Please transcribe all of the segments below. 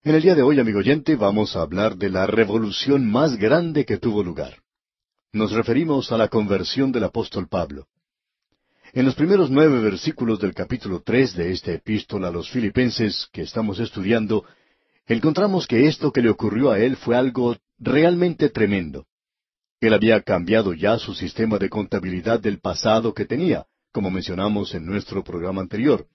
En el día de hoy, amigo oyente, vamos a hablar de la revolución más grande que tuvo lugar. Nos referimos a la conversión del apóstol Pablo. En los primeros 9 versículos del capítulo 3 de esta epístola a los Filipenses que estamos estudiando, encontramos que esto que le ocurrió a él fue algo realmente tremendo. Él había cambiado ya su sistema de contabilidad del pasado que tenía, como mencionamos en nuestro programa anterior.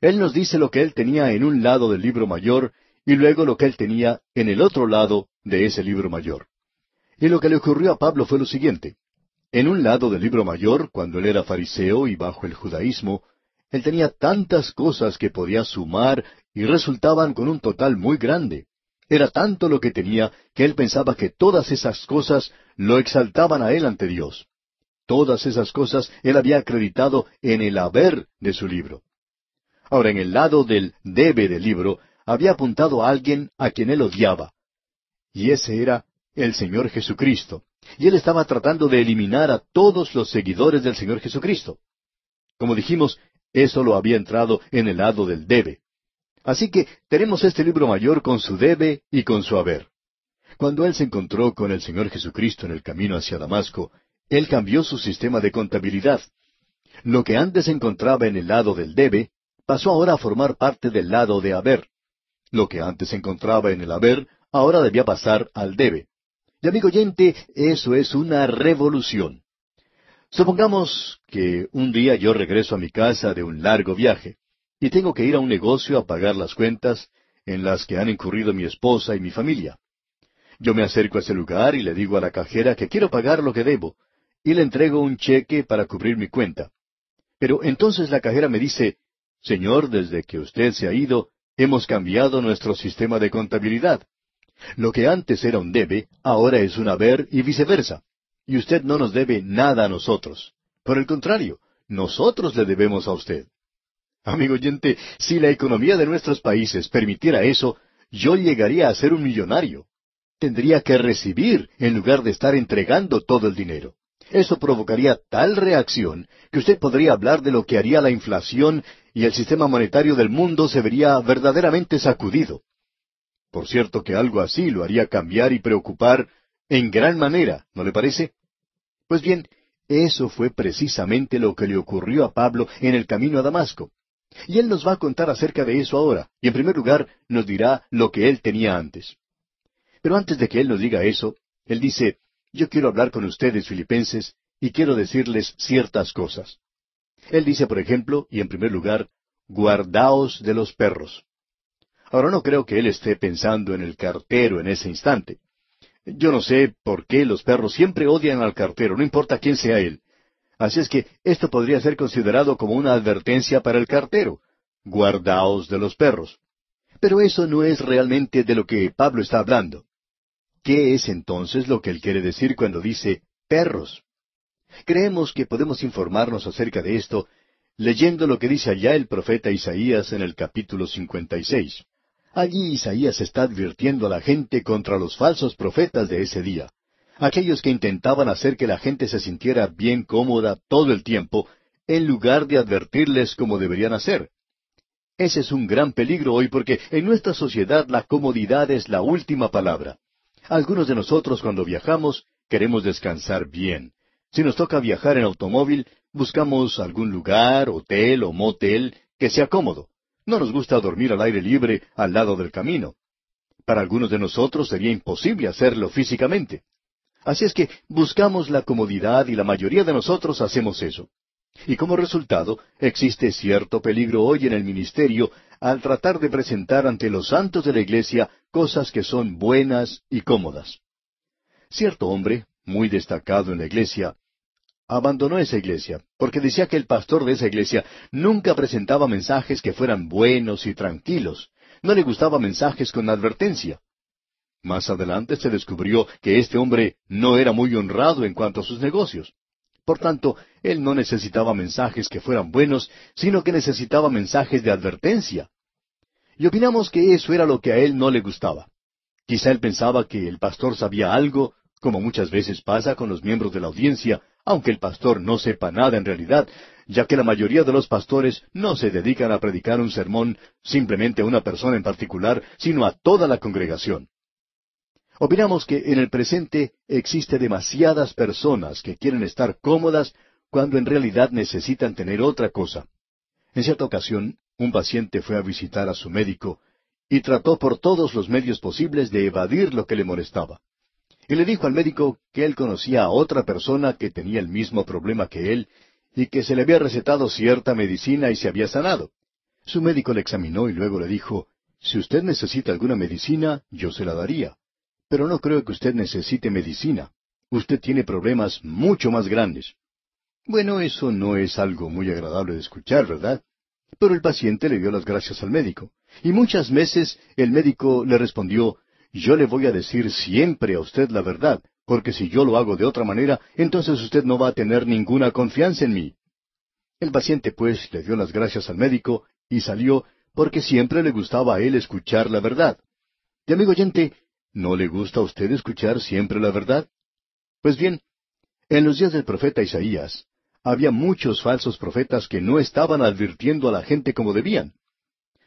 Él nos dice lo que él tenía en un lado del libro mayor y luego lo que él tenía en el otro lado de ese libro mayor. Y lo que le ocurrió a Pablo fue lo siguiente. En un lado del libro mayor, cuando él era fariseo y bajo el judaísmo, él tenía tantas cosas que podía sumar y resultaban con un total muy grande. Era tanto lo que tenía que él pensaba que todas esas cosas lo exaltaban a él ante Dios. Todas esas cosas él había acreditado en el haber de su libro. Ahora, en el lado del debe del libro, había apuntado a alguien a quien él odiaba. Y ese era el Señor Jesucristo. Y él estaba tratando de eliminar a todos los seguidores del Señor Jesucristo. Como dijimos, eso lo había entrado en el lado del debe. Así que tenemos este libro mayor con su debe y con su haber. Cuando él se encontró con el Señor Jesucristo en el camino hacia Damasco, él cambió su sistema de contabilidad. Lo que antes se encontraba en el lado del debe, pasó ahora a formar parte del lado de haber. Lo que antes se encontraba en el haber, ahora debía pasar al debe. Y amigo oyente, eso es una revolución. Supongamos que un día yo regreso a mi casa de un largo viaje, y tengo que ir a un negocio a pagar las cuentas en las que han incurrido mi esposa y mi familia. Yo me acerco a ese lugar y le digo a la cajera que quiero pagar lo que debo, y le entrego un cheque para cubrir mi cuenta. Pero entonces la cajera me dice, «Señor, desde que usted se ha ido, hemos cambiado nuestro sistema de contabilidad. Lo que antes era un debe, ahora es un haber y viceversa. Y usted no nos debe nada a nosotros. Por el contrario, nosotros le debemos a usted». Amigo oyente, si la economía de nuestros países permitiera eso, yo llegaría a ser un millonario. Tendría que recibir en lugar de estar entregando todo el dinero. Eso provocaría tal reacción que usted podría hablar de lo que haría la inflación y el sistema monetario del mundo se vería verdaderamente sacudido. Por cierto que algo así lo haría cambiar y preocupar en gran manera, ¿no le parece? Pues bien, eso fue precisamente lo que le ocurrió a Pablo en el camino a Damasco. Y él nos va a contar acerca de eso ahora, y en primer lugar nos dirá lo que él tenía antes. Pero antes de que él nos diga eso, él dice, yo quiero hablar con ustedes, filipenses, y quiero decirles ciertas cosas. Él dice, por ejemplo, y en primer lugar, guardaos de los perros. Ahora no creo que él esté pensando en el cartero en ese instante. Yo no sé por qué los perros siempre odian al cartero, no importa quién sea él. Así es que esto podría ser considerado como una advertencia para el cartero. Guardaos de los perros. Pero eso no es realmente de lo que Pablo está hablando. ¿Qué es entonces lo que él quiere decir cuando dice perros? Creemos que podemos informarnos acerca de esto leyendo lo que dice allá el profeta Isaías en el capítulo 56. Allí Isaías está advirtiendo a la gente contra los falsos profetas de ese día, aquellos que intentaban hacer que la gente se sintiera bien cómoda todo el tiempo, en lugar de advertirles cómo deberían hacer. Ese es un gran peligro hoy porque en nuestra sociedad la comodidad es la última palabra. Algunos de nosotros cuando viajamos queremos descansar bien. Si nos toca viajar en automóvil, buscamos algún lugar, hotel o motel que sea cómodo. No nos gusta dormir al aire libre al lado del camino. Para algunos de nosotros sería imposible hacerlo físicamente. Así es que buscamos la comodidad y la mayoría de nosotros hacemos eso. Y como resultado, existe cierto peligro hoy en el ministerio al tratar de presentar ante los santos de la iglesia cosas que son buenas y cómodas. Cierto hombre, muy destacado en la iglesia, abandonó esa iglesia, porque decía que el pastor de esa iglesia nunca presentaba mensajes que fueran buenos y tranquilos. No le gustaban mensajes con advertencia. Más adelante se descubrió que este hombre no era muy honrado en cuanto a sus negocios. Por tanto, él no necesitaba mensajes que fueran buenos, sino que necesitaba mensajes de advertencia. Y opinamos que eso era lo que a él no le gustaba. Quizá él pensaba que el pastor sabía algo, como muchas veces pasa con los miembros de la audiencia, aunque el pastor no sepa nada en realidad, ya que la mayoría de los pastores no se dedican a predicar un sermón simplemente a una persona en particular, sino a toda la congregación. Opinamos que en el presente existe demasiadas personas que quieren estar cómodas cuando en realidad necesitan tener otra cosa. En cierta ocasión, un paciente fue a visitar a su médico y trató por todos los medios posibles de evadir lo que le molestaba. Y le dijo al médico que él conocía a otra persona que tenía el mismo problema que él y que se le había recetado cierta medicina y se había sanado. Su médico le examinó y luego le dijo, si usted necesita alguna medicina, yo se la daría. Pero no creo que usted necesite medicina. Usted tiene problemas mucho más grandes. Bueno, eso no es algo muy agradable de escuchar, ¿verdad? Pero el paciente le dio las gracias al médico. Y muchas veces el médico le respondió, yo le voy a decir siempre a usted la verdad, porque si yo lo hago de otra manera, entonces usted no va a tener ninguna confianza en mí. El paciente pues le dio las gracias al médico y salió porque siempre le gustaba a él escuchar la verdad. Y amigo oyente, ¿no le gusta a usted escuchar siempre la verdad? Pues bien, en los días del profeta Isaías, había muchos falsos profetas que no estaban advirtiendo a la gente como debían.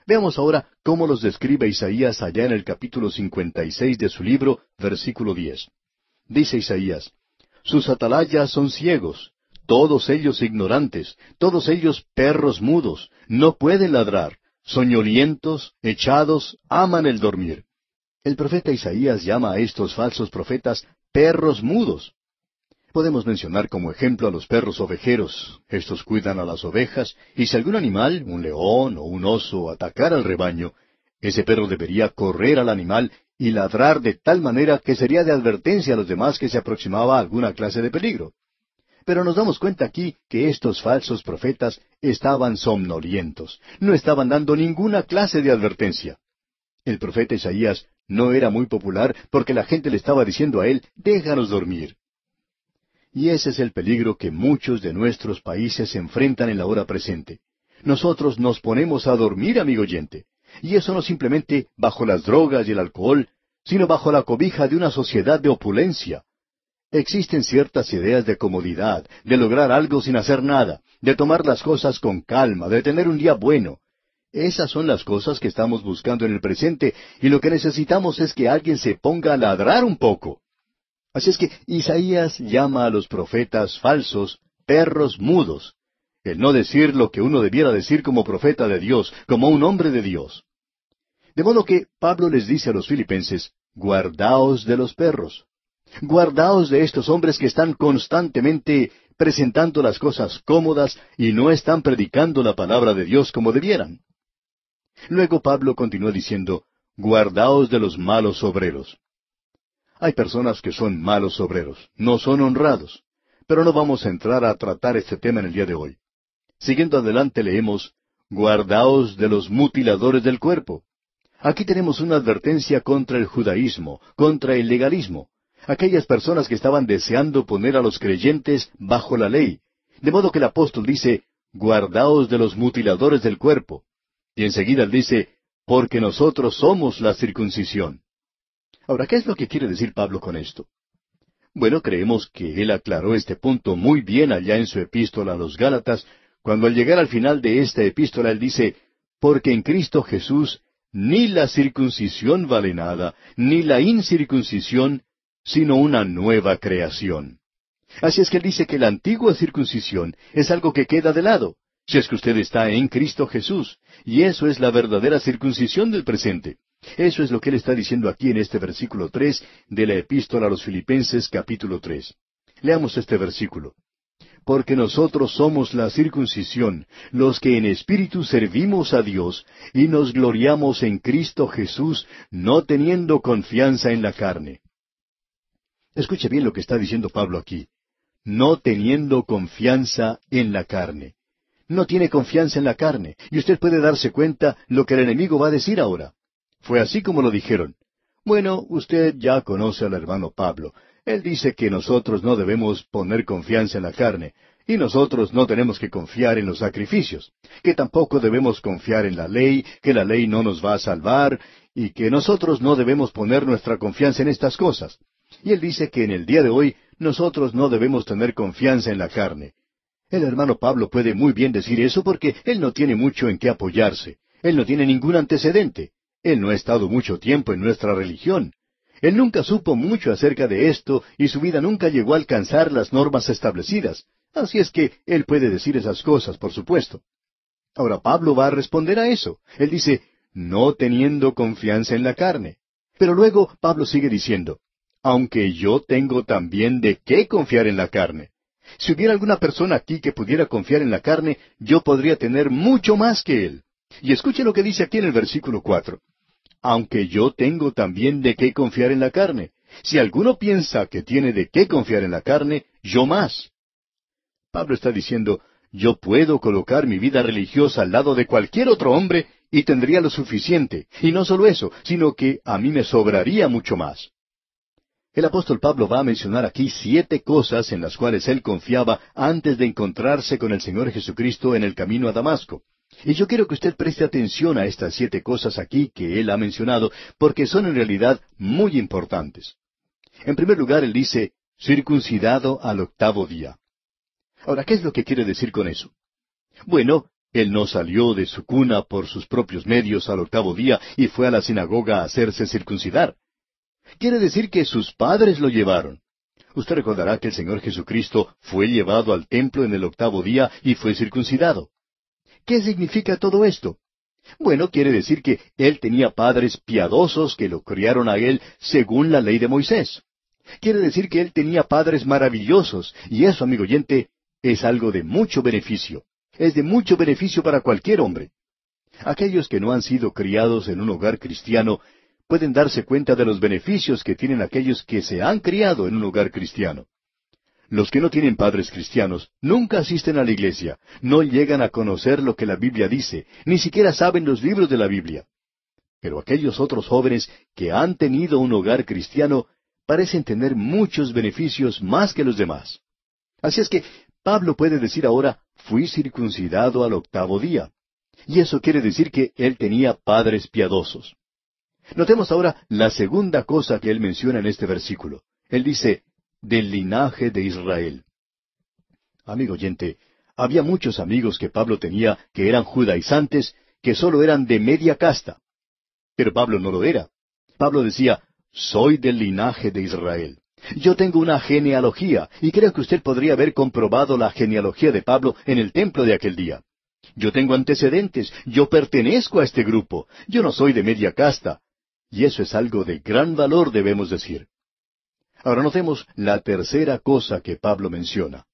Veamos ahora cómo los describe Isaías allá en el capítulo 56 de su libro, versículo 10. Dice Isaías, sus atalayas son ciegos, todos ellos ignorantes, todos ellos perros mudos, no pueden ladrar, soñolientos, echados, aman el dormir. El profeta Isaías llama a estos falsos profetas perros mudos. Podemos mencionar como ejemplo a los perros ovejeros. Estos cuidan a las ovejas, y si algún animal, un león o un oso, atacara al rebaño, ese perro debería correr al animal y ladrar de tal manera que sería de advertencia a los demás que se aproximaba a alguna clase de peligro. Pero nos damos cuenta aquí que estos falsos profetas estaban somnolientos, no estaban dando ninguna clase de advertencia. El profeta Isaías no era muy popular porque la gente le estaba diciendo a él, déjanos dormir. Y ese es el peligro que muchos de nuestros países enfrentan en la hora presente. Nosotros nos ponemos a dormir, amigo oyente. Y eso no simplemente bajo las drogas y el alcohol, sino bajo la cobija de una sociedad de opulencia. Existen ciertas ideas de comodidad, de lograr algo sin hacer nada, de tomar las cosas con calma, de tener un día bueno. Esas son las cosas que estamos buscando en el presente, y lo que necesitamos es que alguien se ponga a ladrar un poco. Así es que Isaías llama a los profetas falsos perros mudos, el no decir lo que uno debiera decir como profeta de Dios, como un hombre de Dios. De modo que Pablo les dice a los filipenses, guardaos de los perros. Guardaos de estos hombres que están constantemente presentando las cosas cómodas y no están predicando la palabra de Dios como debieran. Luego Pablo continúa diciendo, guardaos de los malos obreros. Hay personas que son malos obreros, no son honrados, pero no vamos a entrar a tratar este tema en el día de hoy. Siguiendo adelante leemos, guardaos de los mutiladores del cuerpo. Aquí tenemos una advertencia contra el judaísmo, contra el legalismo, aquellas personas que estaban deseando poner a los creyentes bajo la ley, de modo que el apóstol dice, guardaos de los mutiladores del cuerpo. Y enseguida él dice, porque nosotros somos la circuncisión. Ahora, ¿qué es lo que quiere decir Pablo con esto? Bueno, creemos que él aclaró este punto muy bien allá en su epístola a los Gálatas, cuando al llegar al final de esta epístola él dice, porque en Cristo Jesús ni la circuncisión vale nada, ni la incircuncisión, sino una nueva creación. Así es que él dice que la antigua circuncisión es algo que queda de lado, si es que usted está en Cristo Jesús, y eso es la verdadera circuncisión del presente. Eso es lo que él está diciendo aquí en este versículo 3 de la epístola a los Filipenses capítulo 3. Leamos este versículo. Porque nosotros somos la circuncisión, los que en espíritu servimos a Dios, y nos gloriamos en Cristo Jesús, no teniendo confianza en la carne. Escuche bien lo que está diciendo Pablo aquí. No teniendo confianza en la carne. No tiene confianza en la carne, y usted puede darse cuenta lo que el enemigo va a decir ahora. Fue así como lo dijeron. Bueno, usted ya conoce al hermano Pablo. Él dice que nosotros no debemos poner confianza en la carne, y nosotros no tenemos que confiar en los sacrificios, que tampoco debemos confiar en la ley, que la ley no nos va a salvar, y que nosotros no debemos poner nuestra confianza en estas cosas. Y él dice que en el día de hoy nosotros no debemos tener confianza en la carne. El hermano Pablo puede muy bien decir eso porque él no tiene mucho en qué apoyarse. Él no tiene ningún antecedente. Él no ha estado mucho tiempo en nuestra religión. Él nunca supo mucho acerca de esto y su vida nunca llegó a alcanzar las normas establecidas. Así es que él puede decir esas cosas, por supuesto. Ahora Pablo va a responder a eso. Él dice, no teniendo confianza en la carne. Pero luego Pablo sigue diciendo, aunque yo tengo también de qué confiar en la carne. Si hubiera alguna persona aquí que pudiera confiar en la carne, yo podría tener mucho más que él. Y escuche lo que dice aquí en el versículo 4. Aunque yo tengo también de qué confiar en la carne. Si alguno piensa que tiene de qué confiar en la carne, yo más. Pablo está diciendo, yo puedo colocar mi vida religiosa al lado de cualquier otro hombre y tendría lo suficiente. Y no solo eso, sino que a mí me sobraría mucho más. El apóstol Pablo va a mencionar aquí 7 cosas en las cuales él confiaba antes de encontrarse con el Señor Jesucristo en el camino a Damasco. Y yo quiero que usted preste atención a estas 7 cosas aquí que él ha mencionado, porque son en realidad muy importantes. En primer lugar, él dice, circuncidado al 8º día. Ahora, ¿qué es lo que quiere decir con eso? Bueno, él no salió de su cuna por sus propios medios al 8º día y fue a la sinagoga a hacerse circuncidar. Quiere decir que sus padres lo llevaron. Usted recordará que el Señor Jesucristo fue llevado al templo en el 8º día y fue circuncidado. ¿Qué significa todo esto? Bueno, quiere decir que él tenía padres piadosos que lo criaron a él según la ley de Moisés. Quiere decir que él tenía padres maravillosos, y eso, amigo oyente, es algo de mucho beneficio. Es de mucho beneficio para cualquier hombre. Aquellos que no han sido criados en un hogar cristiano pueden darse cuenta de los beneficios que tienen aquellos que se han criado en un hogar cristiano. Los que no tienen padres cristianos nunca asisten a la iglesia, no llegan a conocer lo que la Biblia dice, ni siquiera saben los libros de la Biblia. Pero aquellos otros jóvenes que han tenido un hogar cristiano parecen tener muchos beneficios más que los demás. Así es que Pablo puede decir ahora, fui circuncidado al 8º día. Y eso quiere decir que él tenía padres piadosos. Notemos ahora la segunda cosa que él menciona en este versículo. Él dice, del linaje de Israel. Amigo oyente, había muchos amigos que Pablo tenía que eran judaizantes, que sólo eran de media casta. Pero Pablo no lo era. Pablo decía, soy del linaje de Israel. Yo tengo una genealogía, y creo que usted podría haber comprobado la genealogía de Pablo en el templo de aquel día. Yo tengo antecedentes, yo pertenezco a este grupo, yo no soy de media casta. Y eso es algo de gran valor, debemos decir. Ahora notemos la tercera cosa que Pablo menciona.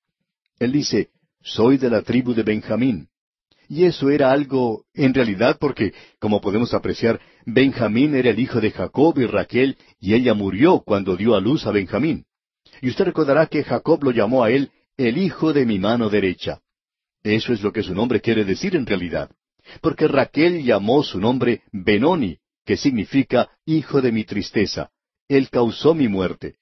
Él dice, soy de la tribu de Benjamín. Y eso era algo, en realidad, porque, como podemos apreciar, Benjamín era el hijo de Jacob y Raquel, y ella murió cuando dio a luz a Benjamín. Y usted recordará que Jacob lo llamó a él, el hijo de mi mano derecha. Eso es lo que su nombre quiere decir en realidad. Porque Raquel llamó su nombre Benoni, que significa hijo de mi tristeza. Él causó mi muerte.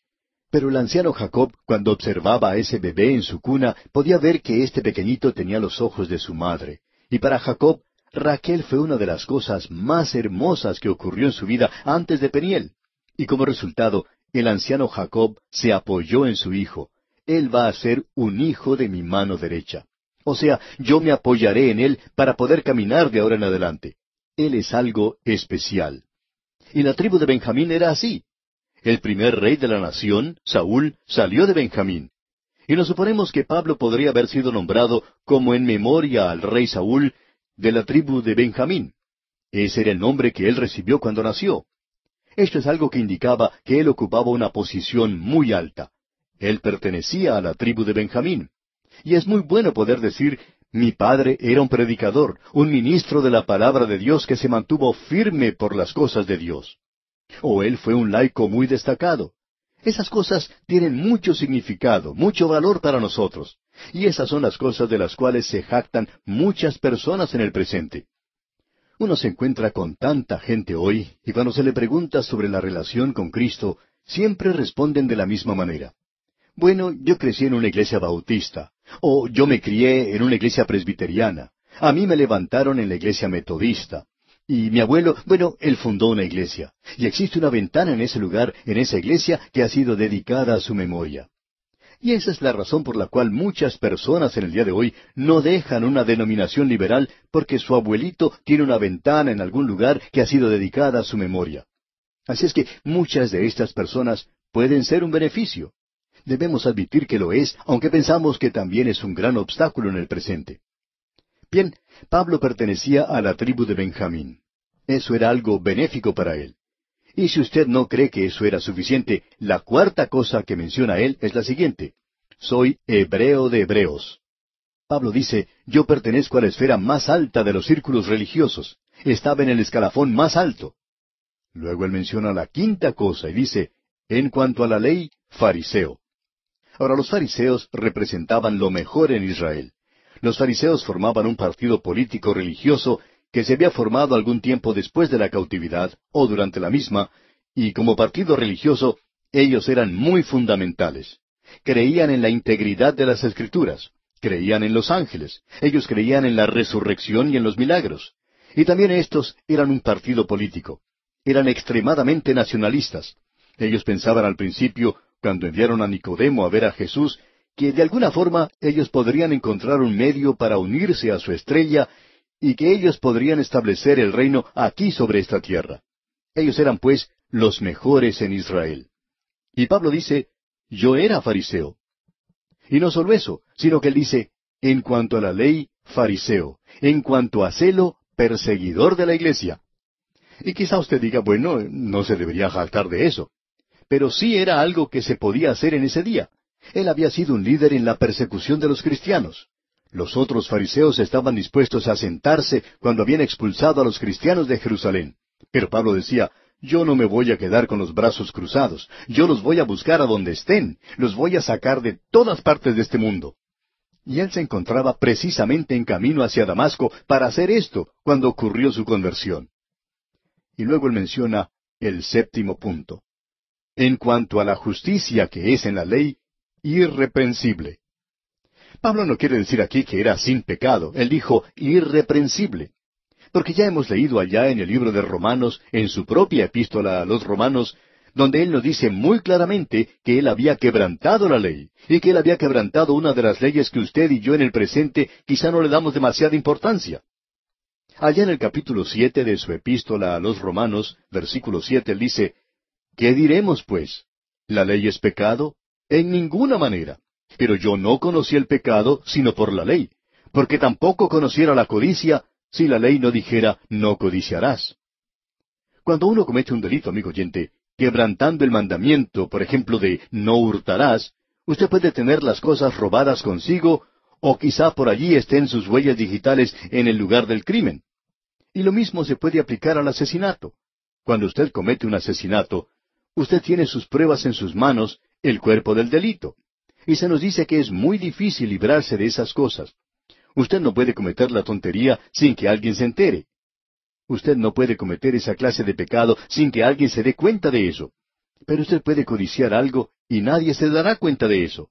Pero el anciano Jacob, cuando observaba a ese bebé en su cuna, podía ver que este pequeñito tenía los ojos de su madre. Y para Jacob, Raquel fue una de las cosas más hermosas que ocurrió en su vida antes de Peniel. Y como resultado, el anciano Jacob se apoyó en su hijo. Él va a ser un hijo de mi mano derecha. O sea, yo me apoyaré en él para poder caminar de ahora en adelante. Él es algo especial. Y la tribu de Benjamín era así. El primer rey de la nación, Saúl, salió de Benjamín. Y nos suponemos que Pablo podría haber sido nombrado como en memoria al rey Saúl de la tribu de Benjamín. Ese era el nombre que él recibió cuando nació. Esto es algo que indicaba que él ocupaba una posición muy alta. Él pertenecía a la tribu de Benjamín. Y es muy bueno poder decir, mi padre era un predicador, un ministro de la palabra de Dios que se mantuvo firme por las cosas de Dios. O él fue un laico muy destacado. Esas cosas tienen mucho significado, mucho valor para nosotros. Y esas son las cosas de las cuales se jactan muchas personas en el presente. Uno se encuentra con tanta gente hoy, y cuando se le pregunta sobre la relación con Cristo, siempre responden de la misma manera. Bueno, yo crecí en una iglesia bautista, o yo me crié en una iglesia presbiteriana, a mí me levantaron en la iglesia metodista. Y mi abuelo, bueno, él fundó una iglesia. Y existe una ventana en ese lugar, en esa iglesia, que ha sido dedicada a su memoria. Y esa es la razón por la cual muchas personas en el día de hoy no dejan una denominación liberal porque su abuelito tiene una ventana en algún lugar que ha sido dedicada a su memoria. Así es que muchas de estas personas pueden ser un beneficio. Debemos admitir que lo es, aunque pensamos que también es un gran obstáculo en el presente. Bien, Pablo pertenecía a la tribu de Benjamín. Eso era algo benéfico para él. Y si usted no cree que eso era suficiente, la cuarta cosa que menciona él es la siguiente. Soy hebreo de hebreos. Pablo dice, yo pertenezco a la esfera más alta de los círculos religiosos. Estaba en el escalafón más alto. Luego él menciona la quinta cosa y dice, en cuanto a la ley, fariseo. Ahora, los fariseos representaban lo mejor en Israel. Los fariseos formaban un partido político religioso que se había formado algún tiempo después de la cautividad o durante la misma, y como partido religioso, ellos eran muy fundamentales. Creían en la integridad de las Escrituras, creían en los ángeles, ellos creían en la resurrección y en los milagros. Y también estos eran un partido político. Eran extremadamente nacionalistas. Ellos pensaban al principio, cuando enviaron a Nicodemo a ver a Jesús, que de alguna forma ellos podrían encontrar un medio para unirse a su estrella y que ellos podrían establecer el reino aquí sobre esta tierra. Ellos eran, pues, los mejores en Israel. Y Pablo dice, yo era fariseo. Y no solo eso, sino que él dice, en cuanto a la ley, fariseo. En cuanto a celo, perseguidor de la iglesia. Y quizá usted diga, bueno, no se debería jactar de eso. Pero sí era algo que se podía hacer en ese día. Él había sido un líder en la persecución de los cristianos. Los otros fariseos estaban dispuestos a sentarse cuando habían expulsado a los cristianos de Jerusalén. Pero Pablo decía, yo no me voy a quedar con los brazos cruzados. Yo los voy a buscar a donde estén. Los voy a sacar de todas partes de este mundo. Y él se encontraba precisamente en camino hacia Damasco para hacer esto cuando ocurrió su conversión. Y luego él menciona el séptimo punto. En cuanto a la justicia que es en la ley, irreprensible. Pablo no quiere decir aquí que era sin pecado. Él dijo irreprensible. Porque ya hemos leído allá en el libro de Romanos, en su propia epístola a los Romanos, donde él nos dice muy claramente que él había quebrantado la ley, y que él había quebrantado una de las leyes que usted y yo en el presente quizá no le damos demasiada importancia. Allá en el capítulo 7 de su epístola a los Romanos, versículo 7, él dice, ¿qué diremos, pues? ¿La ley es pecado? En ninguna manera. Pero yo no conocí el pecado sino por la ley, porque tampoco conociera la codicia si la ley no dijera, no codiciarás. Cuando uno comete un delito, amigo oyente, quebrantando el mandamiento, por ejemplo, de no hurtarás, usted puede tener las cosas robadas consigo, o quizá por allí estén sus huellas digitales en el lugar del crimen. Y lo mismo se puede aplicar al asesinato. Cuando usted comete un asesinato, usted tiene sus pruebas en sus manos, el cuerpo del delito. Y se nos dice que es muy difícil librarse de esas cosas. Usted no puede cometer la tontería sin que alguien se entere. Usted no puede cometer esa clase de pecado sin que alguien se dé cuenta de eso. Pero usted puede codiciar algo y nadie se dará cuenta de eso.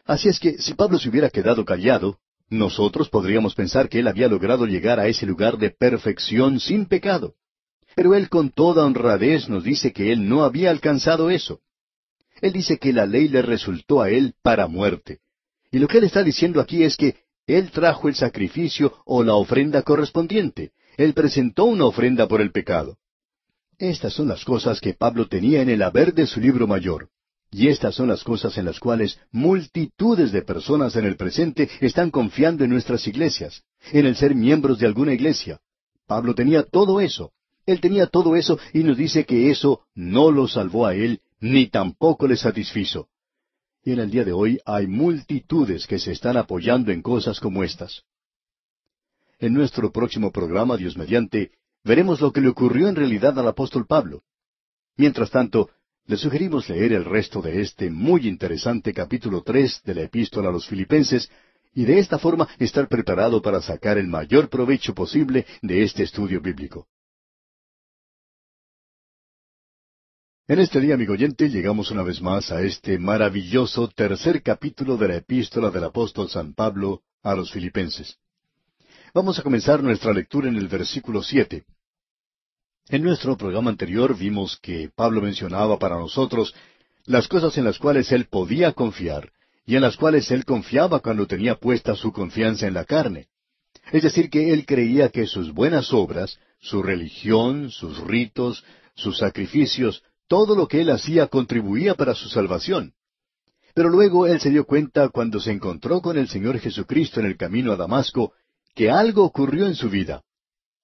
Así es que si Pablo se hubiera quedado callado, nosotros podríamos pensar que él había logrado llegar a ese lugar de perfección sin pecado. Pero él con toda honradez nos dice que él no había alcanzado eso. Él dice que la ley le resultó a él para muerte. Y lo que él está diciendo aquí es que él trajo el sacrificio o la ofrenda correspondiente. Él presentó una ofrenda por el pecado. Estas son las cosas que Pablo tenía en el haber de su libro mayor. Y estas son las cosas en las cuales multitudes de personas en el presente están confiando en nuestras iglesias, en el ser miembros de alguna iglesia. Pablo tenía todo eso. Él tenía todo eso y nos dice que eso no lo salvó a él, ni tampoco le satisfizo. Y en el día de hoy hay multitudes que se están apoyando en cosas como estas. En nuestro próximo programa, Dios mediante, veremos lo que le ocurrió en realidad al apóstol Pablo. Mientras tanto, le sugerimos leer el resto de este muy interesante capítulo 3 de la epístola a los Filipenses, y de esta forma estar preparado para sacar el mayor provecho posible de este estudio bíblico. En este día, amigo oyente, llegamos una vez más a este maravilloso tercer capítulo de la epístola del apóstol San Pablo a los Filipenses. Vamos a comenzar nuestra lectura en el versículo 7. En nuestro programa anterior vimos que Pablo mencionaba para nosotros las cosas en las cuales él podía confiar y en las cuales él confiaba cuando tenía puesta su confianza en la carne. Es decir, que él creía que sus buenas obras, su religión, sus ritos, sus sacrificios, todo lo que él hacía contribuía para su salvación. Pero luego él se dio cuenta cuando se encontró con el Señor Jesucristo en el camino a Damasco, que algo ocurrió en su vida.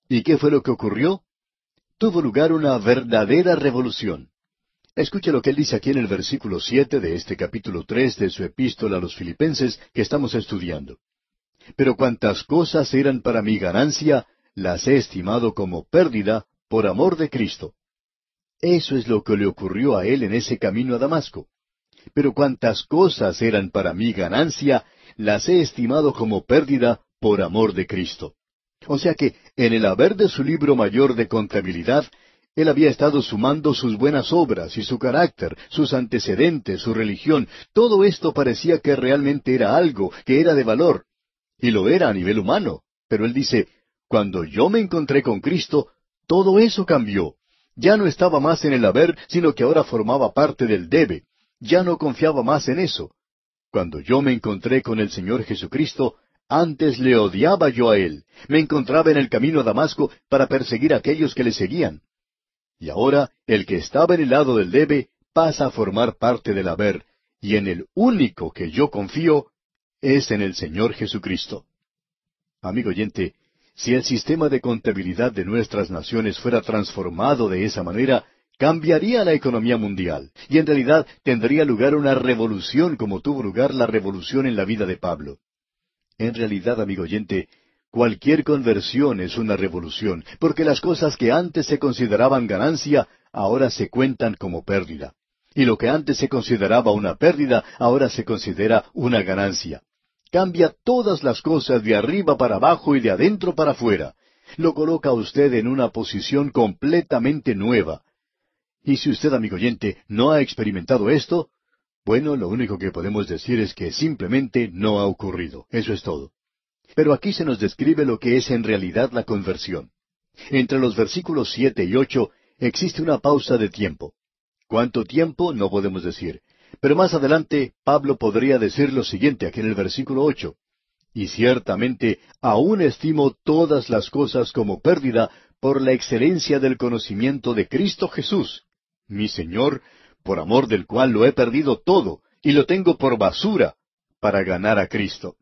¿Y qué fue lo que ocurrió? Tuvo lugar una verdadera revolución. Escuche lo que él dice aquí en el versículo 7 de este capítulo 3 de su epístola a los Filipenses que estamos estudiando. Pero cuantas cosas eran para mi ganancia, las he estimado como pérdida por amor de Cristo. Eso es lo que le ocurrió a él en ese camino a Damasco. Pero cuantas cosas eran para mi ganancia, las he estimado como pérdida por amor de Cristo. O sea que, en el haber de su libro mayor de contabilidad, él había estado sumando sus buenas obras y su carácter, sus antecedentes, su religión. Todo esto parecía que realmente era algo, que era de valor. Y lo era a nivel humano. Pero él dice, cuando yo me encontré con Cristo, todo eso cambió. Ya no estaba más en el haber, sino que ahora formaba parte del debe. Ya no confiaba más en eso. Cuando yo me encontré con el Señor Jesucristo, antes le odiaba yo a Él. Me encontraba en el camino a Damasco para perseguir a aquellos que le seguían. Y ahora, el que estaba en el lado del debe pasa a formar parte del haber, y en el único que yo confío es en el Señor Jesucristo. Amigo oyente, si el sistema de contabilidad de nuestras naciones fuera transformado de esa manera, cambiaría la economía mundial, y en realidad tendría lugar una revolución como tuvo lugar la revolución en la vida de Pablo. En realidad, amigo oyente, cualquier conversión es una revolución, porque las cosas que antes se consideraban ganancia, ahora se cuentan como pérdida. Y lo que antes se consideraba una pérdida, ahora se considera una ganancia. Cambia todas las cosas de arriba para abajo y de adentro para afuera. Lo coloca a usted en una posición completamente nueva. Y si usted, amigo oyente, no ha experimentado esto, bueno, lo único que podemos decir es que simplemente no ha ocurrido. Eso es todo. Pero aquí se nos describe lo que es en realidad la conversión. Entre los versículos 7 y 8 existe una pausa de tiempo. ¿Cuánto tiempo? No podemos decir. Pero más adelante Pablo podría decir lo siguiente aquí en el versículo 8. Y ciertamente aún estimo todas las cosas como pérdida por la excelencia del conocimiento de Cristo Jesús, mi Señor, por amor del cual lo he perdido todo, y lo tengo por basura, para ganar a Cristo.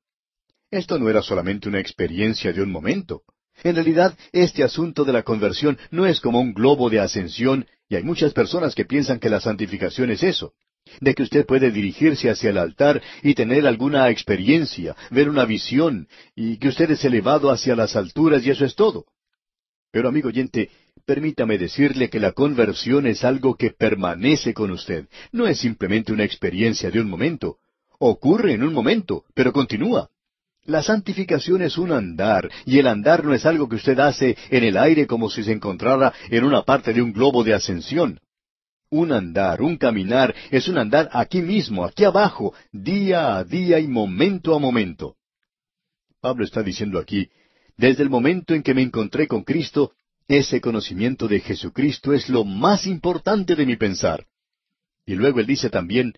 Esto no era solamente una experiencia de un momento. En realidad, este asunto de la conversión no es como un globo de ascensión, y hay muchas personas que piensan que la santificación es eso, de que usted puede dirigirse hacia el altar y tener alguna experiencia, ver una visión, y que usted es elevado hacia las alturas y eso es todo. Pero amigo oyente, permítame decirle que la conversión es algo que permanece con usted. No es simplemente una experiencia de un momento. Ocurre en un momento, pero continúa. La santificación es un andar, y el andar no es algo que usted hace en el aire como si se encontrara en una parte de un globo de ascensión. Un andar, un caminar, es un andar aquí mismo, aquí abajo, día a día y momento a momento. Pablo está diciendo aquí, desde el momento en que me encontré con Cristo, ese conocimiento de Jesucristo es lo más importante de mi pensar. Y luego él dice también,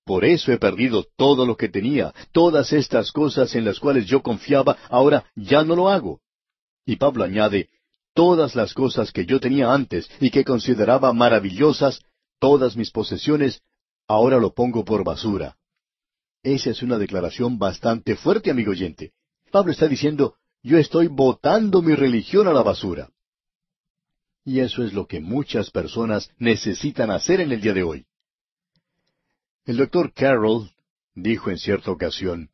por eso he perdido todo lo que tenía, todas estas cosas en las cuales yo confiaba, ahora ya no lo hago. Y Pablo añade, todas las cosas que yo tenía antes y que consideraba maravillosas, todas mis posesiones, ahora lo pongo por basura. Esa es una declaración bastante fuerte, amigo oyente. Pablo está diciendo, yo estoy botando mi religión a la basura. Y eso es lo que muchas personas necesitan hacer en el día de hoy. El doctor Carroll dijo en cierta ocasión,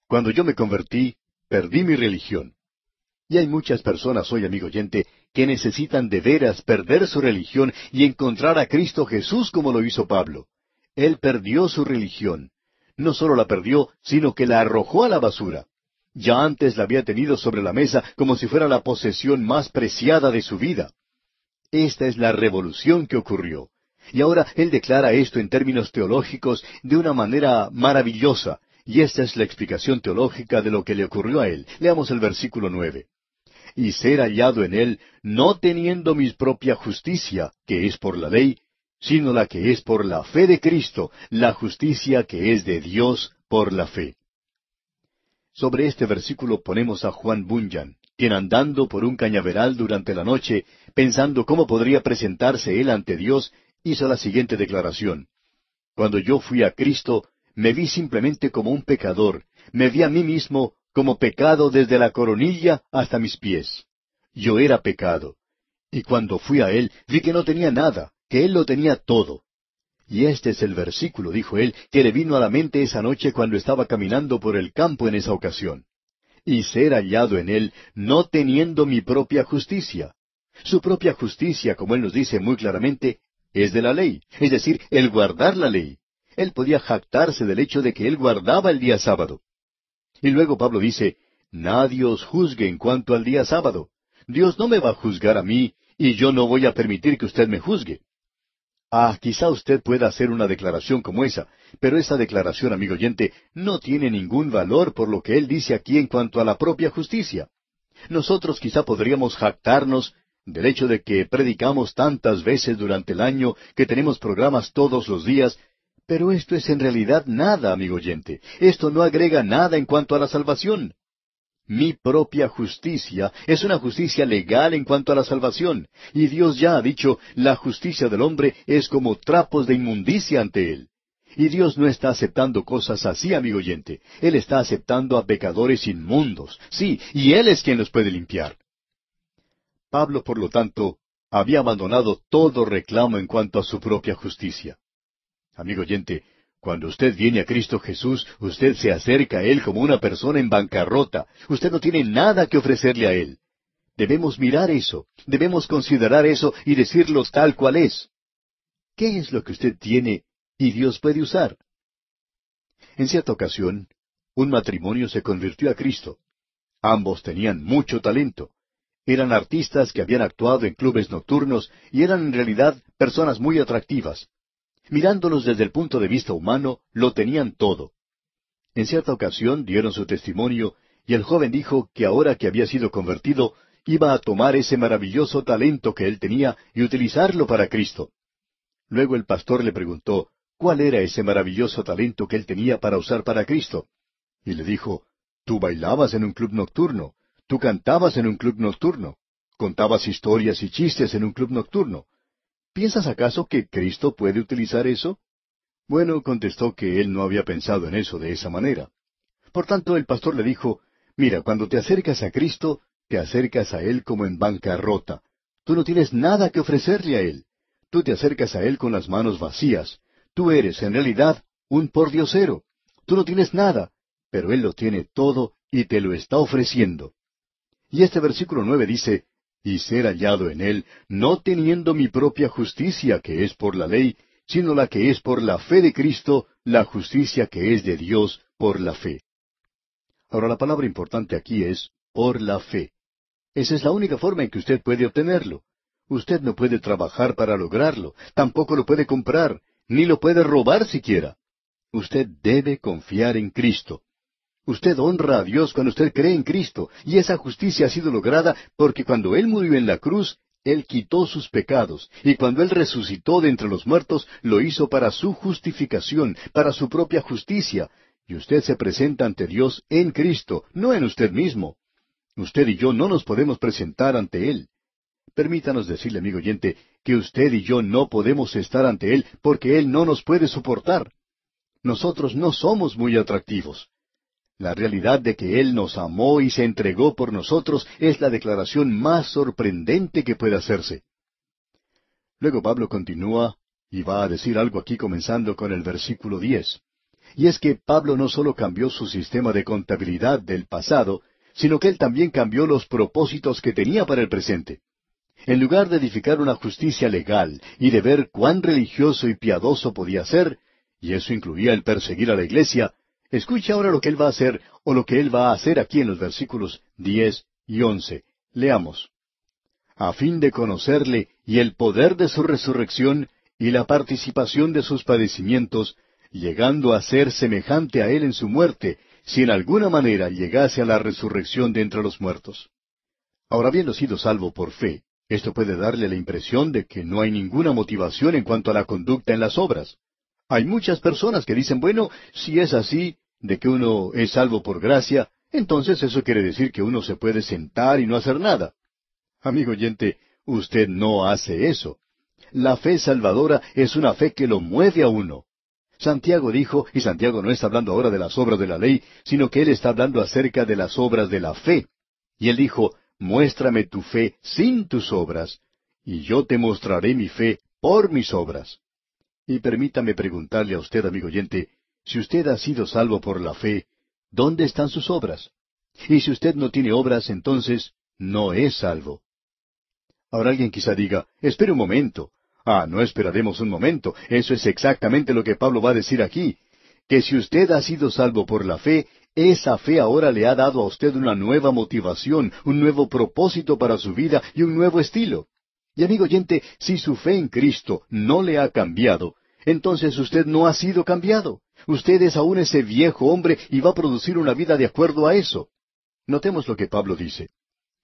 cuando yo me convertí, perdí mi religión. Y hay muchas personas hoy, amigo oyente, que necesitan de veras perder su religión y encontrar a Cristo Jesús como lo hizo Pablo. Él perdió su religión. No solo la perdió, sino que la arrojó a la basura. Ya antes la había tenido sobre la mesa como si fuera la posesión más preciada de su vida. Esta es la revolución que ocurrió. Y ahora él declara esto en términos teológicos de una manera maravillosa. Y esta es la explicación teológica de lo que le ocurrió a él. Leamos el versículo 9. y ser hallado en él, no teniendo mi propia justicia, que es por la ley, sino la que es por la fe de Cristo, la justicia que es de Dios por la fe. Sobre este versículo ponemos a Juan Bunyan, quien andando por un cañaveral durante la noche, pensando cómo podría presentarse él ante Dios, hizo la siguiente declaración: Cuando yo fui a Cristo, me vi simplemente como un pecador, me vi a mí mismo como pecado desde la coronilla hasta mis pies. Yo era pecado. Y cuando fui a Él, vi que no tenía nada, que Él lo tenía todo. Y este es el versículo, dijo él, que le vino a la mente esa noche cuando estaba caminando por el campo en esa ocasión. Y ser hallado en Él, no teniendo mi propia justicia. Su propia justicia, como Él nos dice muy claramente, es de la ley, es decir, el guardar la ley. Él podía jactarse del hecho de que Él guardaba el día sábado. Y luego Pablo dice, nadie os juzgue en cuanto al día sábado. Dios no me va a juzgar a mí, y yo no voy a permitir que usted me juzgue. Quizá usted pueda hacer una declaración como esa, pero esa declaración, amigo oyente, no tiene ningún valor por lo que él dice aquí en cuanto a la propia justicia. Nosotros quizá podríamos jactarnos del hecho de que predicamos tantas veces durante el año, que tenemos programas todos los días, pero esto es en realidad nada, amigo oyente. Esto no agrega nada en cuanto a la salvación. Mi propia justicia es una justicia legal en cuanto a la salvación, y Dios ya ha dicho, la justicia del hombre es como trapos de inmundicia ante Él. Y Dios no está aceptando cosas así, amigo oyente. Él está aceptando a pecadores inmundos, sí, y Él es quien los puede limpiar. Pablo, por lo tanto, había abandonado todo reclamo en cuanto a su propia justicia. Amigo oyente, cuando usted viene a Cristo Jesús, usted se acerca a Él como una persona en bancarrota. Usted no tiene nada que ofrecerle a Él. Debemos mirar eso, debemos considerar eso y decirlo tal cual es. ¿Qué es lo que usted tiene y Dios puede usar? En cierta ocasión, un matrimonio se convirtió a Cristo. Ambos tenían mucho talento. Eran artistas que habían actuado en clubes nocturnos y eran en realidad personas muy atractivas. Mirándolos desde el punto de vista humano, lo tenían todo. En cierta ocasión dieron su testimonio y el joven dijo que ahora que había sido convertido, iba a tomar ese maravilloso talento que él tenía y utilizarlo para Cristo. Luego el pastor le preguntó cuál era ese maravilloso talento que él tenía para usar para Cristo. Y le dijo, tú bailabas en un club nocturno, tú cantabas en un club nocturno, contabas historias y chistes en un club nocturno. ¿Piensas acaso que Cristo puede utilizar eso? Bueno, contestó que él no había pensado en eso de esa manera. Por tanto, el pastor le dijo, mira, cuando te acercas a Cristo, te acercas a Él como en bancarrota. Tú no tienes nada que ofrecerle a Él. Tú te acercas a Él con las manos vacías. Tú eres, en realidad, un pordiosero. Tú no tienes nada, pero Él lo tiene todo y te lo está ofreciendo. Y este versículo 9 dice, y ser hallado en Él, no teniendo mi propia justicia, que es por la ley, sino la que es por la fe de Cristo, la justicia que es de Dios por la fe. Ahora la palabra importante aquí es, por la fe. Esa es la única forma en que usted puede obtenerlo. Usted no puede trabajar para lograrlo, tampoco lo puede comprar, ni lo puede robar siquiera. Usted debe confiar en Cristo. Usted honra a Dios cuando usted cree en Cristo, y esa justicia ha sido lograda porque cuando Él murió en la cruz, Él quitó sus pecados, y cuando Él resucitó de entre los muertos, lo hizo para su justificación, para su propia justicia, y usted se presenta ante Dios en Cristo, no en usted mismo. Usted y yo no nos podemos presentar ante Él. Permítanos decirle, amigo oyente, que usted y yo no podemos estar ante Él porque Él no nos puede soportar. Nosotros no somos muy atractivos. La realidad de que Él nos amó y se entregó por nosotros es la declaración más sorprendente que puede hacerse. Luego Pablo continúa y va a decir algo aquí comenzando con el versículo 10. Y es que Pablo no solo cambió su sistema de contabilidad del pasado, sino que él también cambió los propósitos que tenía para el presente. En lugar de edificar una justicia legal y de ver cuán religioso y piadoso podía ser, y eso incluía el perseguir a la iglesia, escuche ahora lo que él va a hacer, o lo que él va a hacer aquí en los versículos 10 y 11. Leamos. A fin de conocerle y el poder de su resurrección y la participación de sus padecimientos, llegando a ser semejante a él en su muerte, si en alguna manera llegase a la resurrección de entre los muertos. Ahora, habiendo sido salvo por fe, esto puede darle la impresión de que no hay ninguna motivación en cuanto a la conducta en las obras. Hay muchas personas que dicen, bueno, si es así, de que uno es salvo por gracia, entonces eso quiere decir que uno se puede sentar y no hacer nada. Amigo oyente, usted no hace eso. La fe salvadora es una fe que lo mueve a uno. Santiago dijo, y Santiago no está hablando ahora de las obras de la ley, sino que él está hablando acerca de las obras de la fe. Y él dijo, muéstrame tu fe sin tus obras, y yo te mostraré mi fe por mis obras. Y permítame preguntarle a usted, amigo oyente, si usted ha sido salvo por la fe, ¿dónde están sus obras? Y si usted no tiene obras, entonces no es salvo. Ahora alguien quizá diga, espere un momento. No esperaremos un momento. Eso es exactamente lo que Pablo va a decir aquí, que si usted ha sido salvo por la fe, esa fe ahora le ha dado a usted una nueva motivación, un nuevo propósito para su vida y un nuevo estilo. Y amigo oyente, si su fe en Cristo no le ha cambiado, entonces usted no ha sido cambiado. Usted es aún ese viejo hombre y va a producir una vida de acuerdo a eso. Notemos lo que Pablo dice.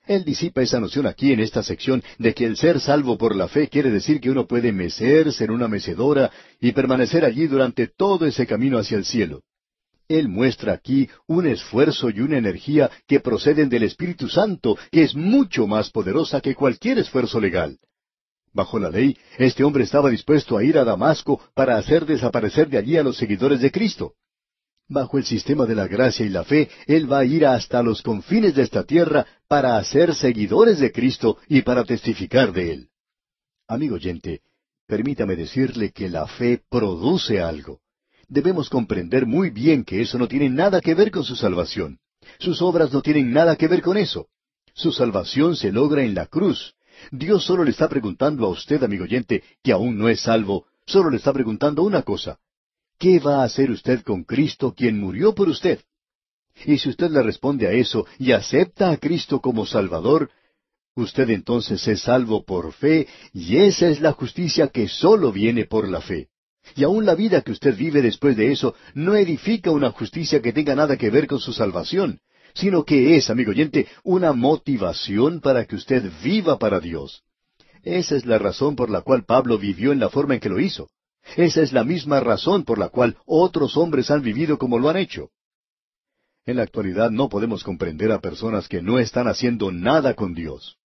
Él disipa esa noción aquí en esta sección de que el ser salvo por la fe quiere decir que uno puede mecerse en una mecedora y permanecer allí durante todo ese camino hacia el cielo. Él muestra aquí un esfuerzo y una energía que proceden del Espíritu Santo, que es mucho más poderosa que cualquier esfuerzo legal. Bajo la ley, este hombre estaba dispuesto a ir a Damasco para hacer desaparecer de allí a los seguidores de Cristo. Bajo el sistema de la gracia y la fe, él va a ir hasta los confines de esta tierra para hacer seguidores de Cristo y para testificar de Él. Amigo oyente, permítame decirle que la fe produce algo. Debemos comprender muy bien que eso no tiene nada que ver con su salvación. Sus obras no tienen nada que ver con eso. Su salvación se logra en la cruz. Dios solo le está preguntando a usted, amigo oyente, que aún no es salvo, solo le está preguntando una cosa. ¿Qué va a hacer usted con Cristo, quien murió por usted? Y si usted le responde a eso y acepta a Cristo como Salvador, usted entonces es salvo por fe, y esa es la justicia que sólo viene por la fe. Y aún la vida que usted vive después de eso no edifica una justicia que tenga nada que ver con su salvación, sino que es, amigo oyente, una motivación para que usted viva para Dios. Esa es la razón por la cual Pablo vivió en la forma en que lo hizo. Esa es la misma razón por la cual otros hombres han vivido como lo han hecho. En la actualidad no podemos comprender a personas que no están haciendo nada con Dios.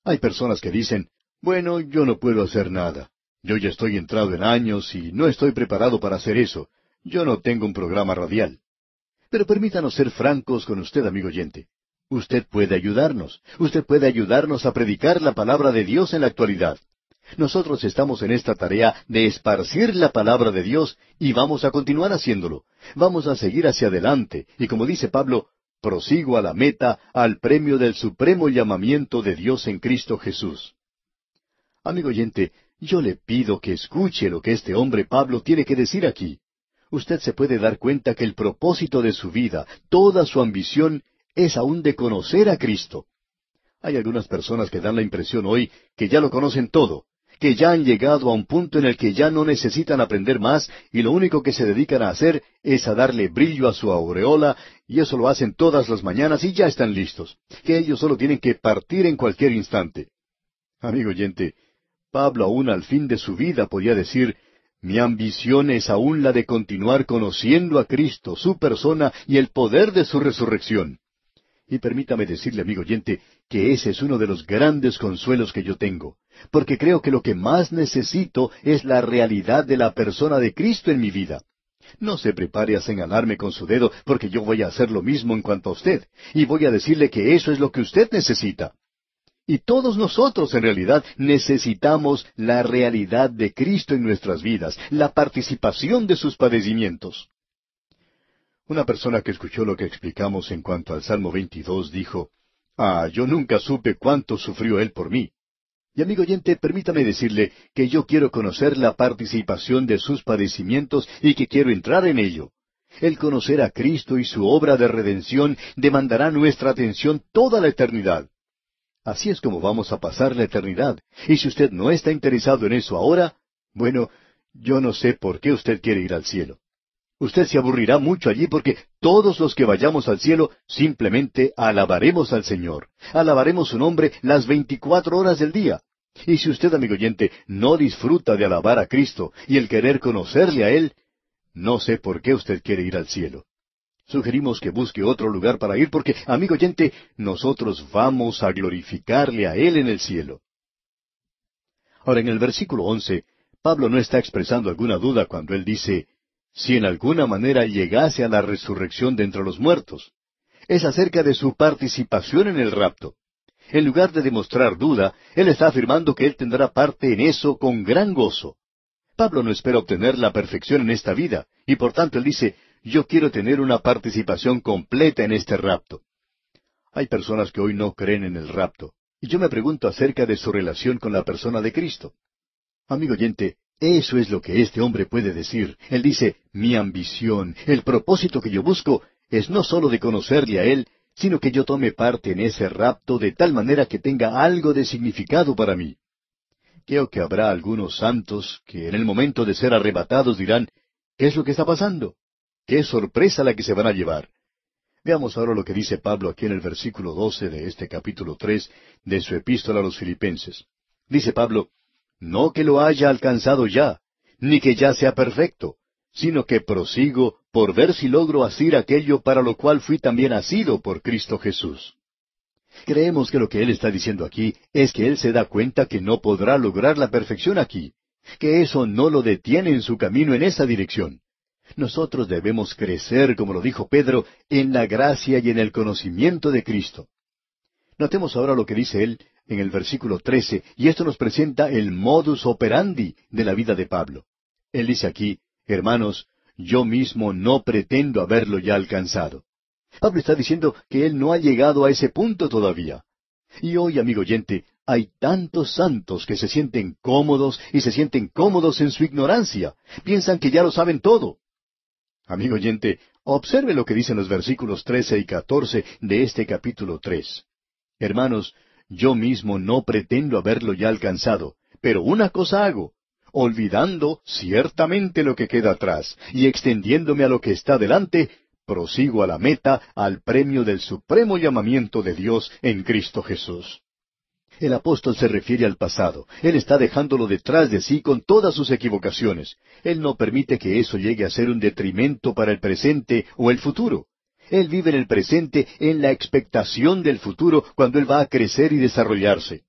Hay personas que dicen, bueno, yo no puedo hacer nada. Yo ya estoy entrado en años y no estoy preparado para hacer eso. Yo no tengo un programa radial. Pero permítanos ser francos con usted, amigo oyente. Usted puede ayudarnos. Usted puede ayudarnos a predicar la palabra de Dios en la actualidad. Nosotros estamos en esta tarea de esparcir la palabra de Dios y vamos a continuar haciéndolo. Vamos a seguir hacia adelante y como dice Pablo, prosigo a la meta, al premio del supremo llamamiento de Dios en Cristo Jesús. Amigo oyente, yo le pido que escuche lo que este hombre Pablo tiene que decir aquí. Usted se puede dar cuenta que el propósito de su vida, toda su ambición, es aún de conocer a Cristo. Hay algunas personas que dan la impresión hoy que ya lo conocen todo, que ya han llegado a un punto en el que ya no necesitan aprender más y lo único que se dedican a hacer es a darle brillo a su aureola y eso lo hacen todas las mañanas y ya están listos, que ellos solo tienen que partir en cualquier instante. Amigo oyente, Pablo aún al fin de su vida podía decir, mi ambición es aún la de continuar conociendo a Cristo, su persona y el poder de su resurrección. Y permítame decirle, amigo oyente, que ese es uno de los grandes consuelos que yo tengo, porque creo que lo que más necesito es la realidad de la persona de Cristo en mi vida. No se prepare a señalarme con su dedo, porque yo voy a hacer lo mismo en cuanto a usted, y voy a decirle que eso es lo que usted necesita. Y todos nosotros en realidad necesitamos la realidad de Cristo en nuestras vidas, la participación de sus padecimientos. Una persona que escuchó lo que explicamos en cuanto al Salmo 22 dijo, yo nunca supe cuánto sufrió él por mí. Y amigo oyente, permítame decirle que yo quiero conocer la participación de sus padecimientos y que quiero entrar en ello. El conocer a Cristo y su obra de redención demandará nuestra atención toda la eternidad. Así es como vamos a pasar la eternidad. Y si usted no está interesado en eso ahora, bueno, yo no sé por qué usted quiere ir al cielo. Usted se aburrirá mucho allí porque todos los que vayamos al cielo simplemente alabaremos al Señor. Alabaremos su nombre las 24 horas del día. Y si usted, amigo oyente, no disfruta de alabar a Cristo y el querer conocerle a Él, no sé por qué usted quiere ir al cielo. Sugerimos que busque otro lugar para ir porque, amigo oyente, nosotros vamos a glorificarle a Él en el cielo. Ahora, en el versículo 11, Pablo no está expresando alguna duda cuando él dice, si en alguna manera llegase a la resurrección de entre los muertos. Es acerca de su participación en el rapto. En lugar de demostrar duda, él está afirmando que él tendrá parte en eso con gran gozo. Pablo no espera obtener la perfección en esta vida, y por tanto él dice, yo quiero tener una participación completa en este rapto. Hay personas que hoy no creen en el rapto, y yo me pregunto acerca de su relación con la persona de Cristo. Amigo oyente, eso es lo que este hombre puede decir. Él dice, mi ambición, el propósito que yo busco, es no sólo de conocerle a Él, sino que yo tome parte en ese rapto de tal manera que tenga algo de significado para mí. Creo que habrá algunos santos que en el momento de ser arrebatados dirán, ¿qué es lo que está pasando? ¡Qué sorpresa la que se van a llevar! Veamos ahora lo que dice Pablo aquí en el versículo 12 de este capítulo 3 de su epístola a los Filipenses. Dice Pablo, no que lo haya alcanzado ya, ni que ya sea perfecto, sino que prosigo por ver si logro asir aquello para lo cual fui también asido por Cristo Jesús. Creemos que lo que él está diciendo aquí es que él se da cuenta que no podrá lograr la perfección aquí, que eso no lo detiene en su camino en esa dirección. Nosotros debemos crecer, como lo dijo Pedro, en la gracia y en el conocimiento de Cristo. Notemos ahora lo que dice él en el versículo 13, y esto nos presenta el modus operandi de la vida de Pablo. Él dice aquí, hermanos, yo mismo no pretendo haberlo ya alcanzado. Pablo está diciendo que él no ha llegado a ese punto todavía. Y hoy, amigo oyente, hay tantos santos que se sienten cómodos y se sienten cómodos en su ignorancia. Piensan que ya lo saben todo. Amigo oyente, observe lo que dicen los versículos 13 y 14 de este capítulo 3. Hermanos, yo mismo no pretendo haberlo ya alcanzado, pero una cosa hago, olvidando ciertamente lo que queda atrás y extendiéndome a lo que está delante, prosigo a la meta, al premio del supremo llamamiento de Dios en Cristo Jesús. El apóstol se refiere al pasado. Él está dejándolo detrás de sí con todas sus equivocaciones. Él no permite que eso llegue a ser un detrimento para el presente o el futuro. Él vive en el presente en la expectación del futuro cuando él va a crecer y desarrollarse.